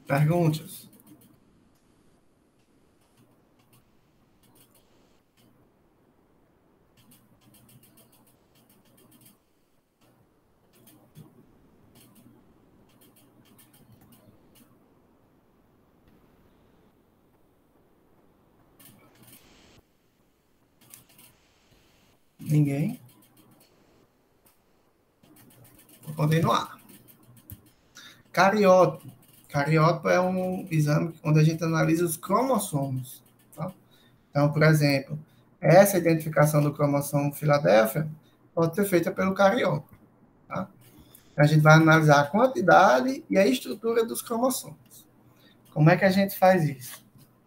Perguntas? Ninguém? Vou continuar. Cariótipo. Cariótipo é um exame onde a gente analisa os cromossomos. Tá? Então, por exemplo, essa identificação do cromossomo Filadélfia pode ser feita pelo cariótipo. Tá? A gente vai analisar a quantidade e a estrutura dos cromossomos. Como é que a gente faz isso?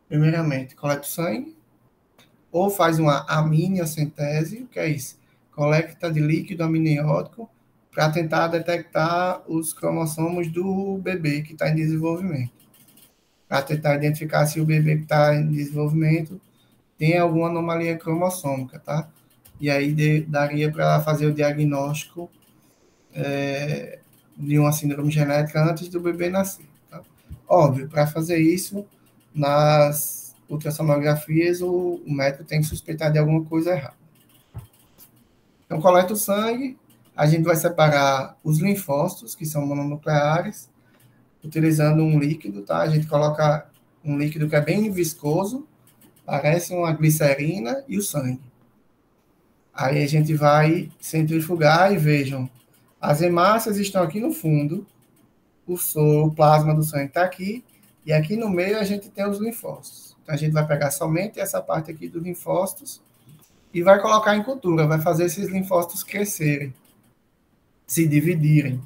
Primeiramente, coleta o sangue, ou faz uma amniocentese, o que é isso? Coleta de líquido amniótico para tentar detectar os cromossomos do bebê que está em desenvolvimento. Para tentar identificar se o bebê que está em desenvolvimento tem alguma anomalia cromossômica, tá? E aí daria para fazer o diagnóstico de uma síndrome genética antes do bebê nascer. Tá? Óbvio, para fazer isso, nas ultrassonografias, o médico tem que suspeitar de alguma coisa errada. Então, coleta o sangue, a gente vai separar os linfócitos, que são mononucleares, utilizando um líquido, tá? A gente coloca um líquido que é bem viscoso, parece uma glicerina, e o sangue. Aí a gente vai centrifugar e vejam, as hemácias estão aqui no fundo, o plasma do sangue está aqui, e aqui no meio a gente tem os linfócitos. Então, a gente vai pegar somente essa parte aqui dos linfócitos e vai colocar em cultura, vai fazer esses linfócitos crescerem, se dividirem.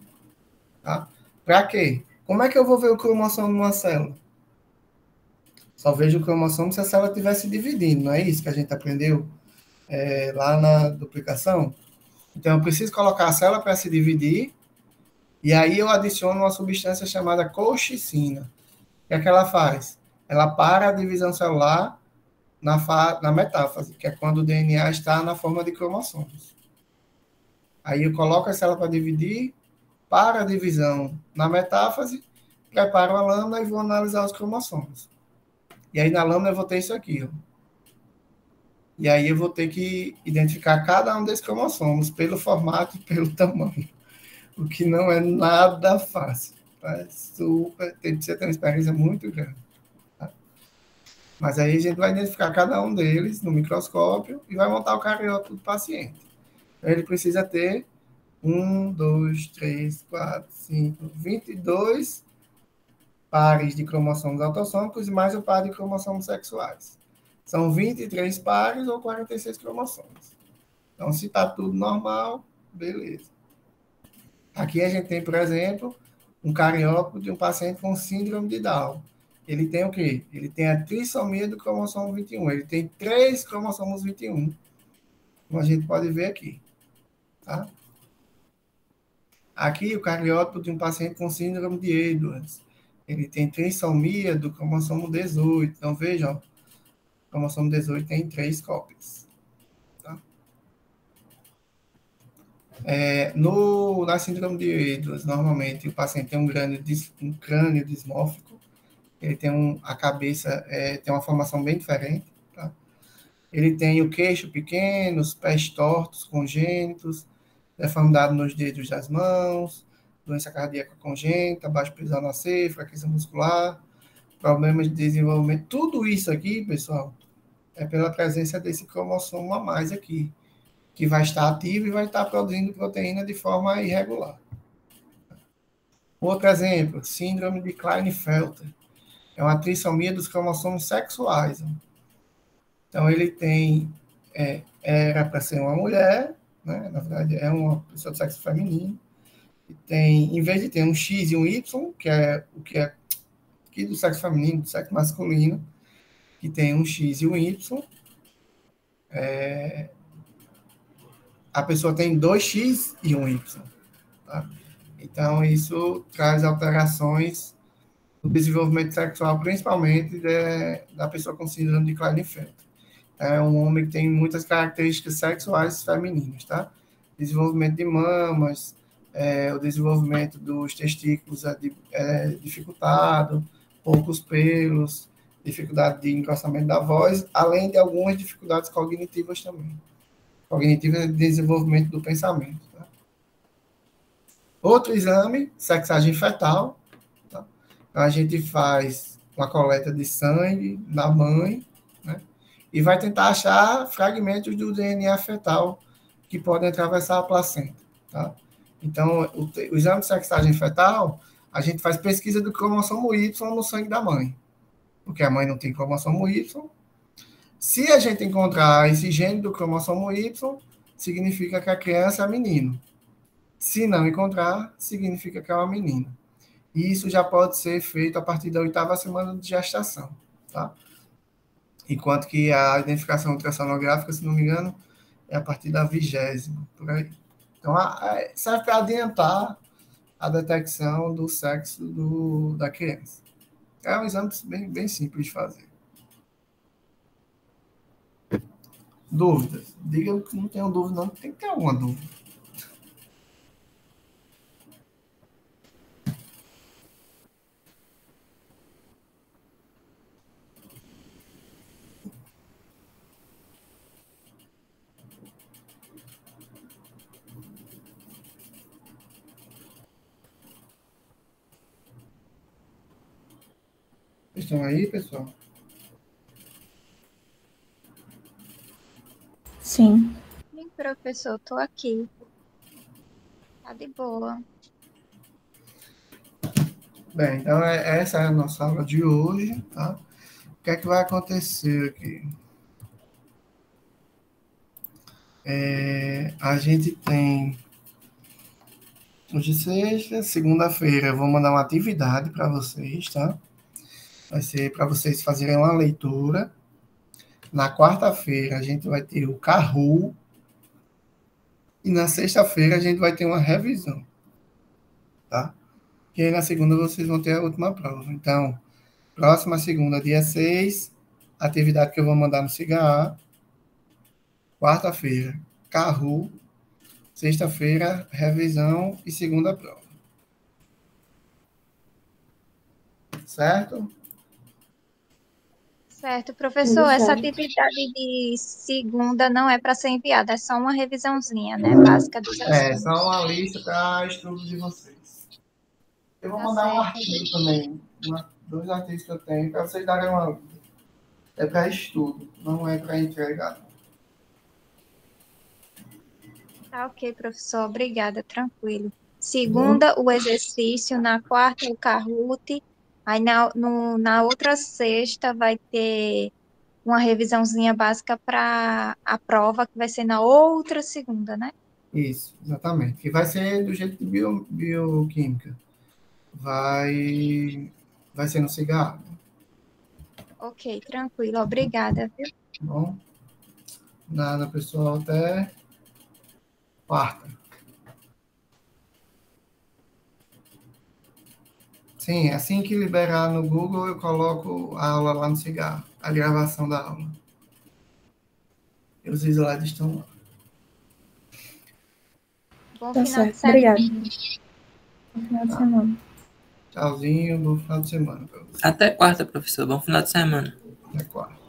Tá? Para quê? Como é que eu vou ver o cromossomo numa célula? Só vejo o cromossomo se a célula estiver se dividindo, não é isso que a gente aprendeu lá na duplicação? Então, eu preciso colocar a célula para se dividir, e aí eu adiciono uma substância chamada colchicina. O que é que ela faz? Ela para a divisão celular na metáfase, que é quando o DNA está na forma de cromossomos. Aí eu coloco a célula para dividir, para a divisão na metáfase, preparo a lâmina e vou analisar os cromossomos. E aí na lâmina eu vou ter isso aqui, ó. E aí eu vou ter que identificar cada um desses cromossomos pelo formato e pelo tamanho, o que não é nada fácil. Tá? Tem que ter uma experiência muito grande. Tá? Mas aí a gente vai identificar cada um deles no microscópio e vai montar o cariótipo do paciente. Ele precisa ter 1, 2, 3, 4, 5, 22 pares de cromossomos autossômicos e mais o par de cromossomos sexuais. São 23 pares ou 46 cromossomos. Então, se está tudo normal, beleza. Aqui a gente tem, por exemplo, um cariótipo de um paciente com síndrome de Down. Ele tem o quê? Ele tem a trissomia do cromossomo 21. Ele tem 3 cromossomos 21, como a gente pode ver aqui. Tá? Aqui, o cariótipo de um paciente com síndrome de Edwards. Ele tem trissomia do cromossomo 18. Então, vejam, o cromossomo 18 tem 3 cópias. Tá? Na síndrome de Edwards, normalmente, o paciente tem um crânio dismórfico. Ele tem a cabeça tem uma formação bem diferente. Tá? Ele tem o queixo pequeno, os pés tortos, congênitos, deformidade nos dedos das mãos, doença cardíaca congênita, baixo peso ao nascer, fraqueza muscular, problemas de desenvolvimento. Tudo isso aqui, pessoal, é pela presença desse cromossomo a mais aqui, que vai estar ativo e vai estar produzindo proteína de forma irregular. Outro exemplo, síndrome de Klinefelter. É uma trissomia dos cromossomos sexuais. Então, ele tem... era para ser uma mulher, né? Na verdade, é uma pessoa de sexo feminino. E tem, em vez de ter um X e um Y, que é o que é aqui do sexo feminino, do sexo masculino, que tem um X e um Y, a pessoa tem 2X e um Y. Tá? Então, isso traz alterações no desenvolvimento sexual, principalmente da pessoa com síndrome de Klinefelter. É um homem que tem muitas características sexuais femininas, tá? Desenvolvimento de mamas, o desenvolvimento dos testículos dificultado, poucos pelos, dificuldade de engrossamento da voz, além de algumas dificuldades cognitivas também. Cognitivas de desenvolvimento do pensamento. Tá? Outro exame, sexagem fetal. Tá? Então, a gente faz uma coleta de sangue da mãe, né? E vai tentar achar fragmentos do DNA fetal que podem atravessar a placenta. Tá? Então, o exame de sexagem fetal, a gente faz pesquisa do cromossomo Y no sangue da mãe, porque a mãe não tem cromossomo Y. Se a gente encontrar esse gene do cromossomo Y, significa que a criança é menino. Se não encontrar, significa que é uma menina. E isso já pode ser feito a partir da 8ª semana de gestação. Tá? Enquanto que a identificação ultrassonográfica, se não me engano, é a partir da 20ª, por aí. Então, serve para adiantar a detecção do sexo da criança. É um exame bem, bem simples de fazer. Dúvidas? Diga que não tenho dúvida, não. Tem que ter alguma dúvida. Estão aí, pessoal? Sim. Sim, professor, estou aqui. Tá de boa. Bem, então essa é a nossa aula de hoje, tá? O que é que vai acontecer aqui? A gente tem hoje sexta, segunda-feira eu vou mandar uma atividade para vocês, tá? Vai ser para vocês fazerem uma leitura. Na quarta-feira a gente vai ter o Kahoot. E na sexta-feira a gente vai ter uma revisão. Tá? E aí na segunda vocês vão ter a última prova. Então, próxima segunda, dia 6, atividade que eu vou mandar no SIGA. Quarta-feira, Kahoot. Sexta-feira, revisão e segunda prova. Certo? Certo, professor, essa atividade de segunda não é para ser enviada, é só uma revisãozinha, né, básica dos assuntos. Só uma lista para estudo de vocês. Eu vou mandar um artigo também, 2 artigos que eu tenho, para vocês darem uma lida. É para estudo, não é para entregar. Tá ok, professor. Obrigada, tranquilo. Segunda, o exercício. Na quarta, o Kahoot. Aí na outra sexta vai ter uma revisãozinha básica para a prova, que vai ser na outra segunda, né? Isso, exatamente. Que vai ser do jeito de bioquímica. Vai ser no cigarro, Ok, tranquilo. Obrigada, viu? tá bom? Nada, pessoal, até quarta. Sim, assim que liberar no Google, eu coloco a aula lá no cigarro, a gravação da aula. E os slides estão lá. Bom Tá final de certo. semana. Obrigada. Bom final de semana. Tchauzinho, bom final de semana para vocês. Até quarta, professor. Bom final de semana. Até quarta.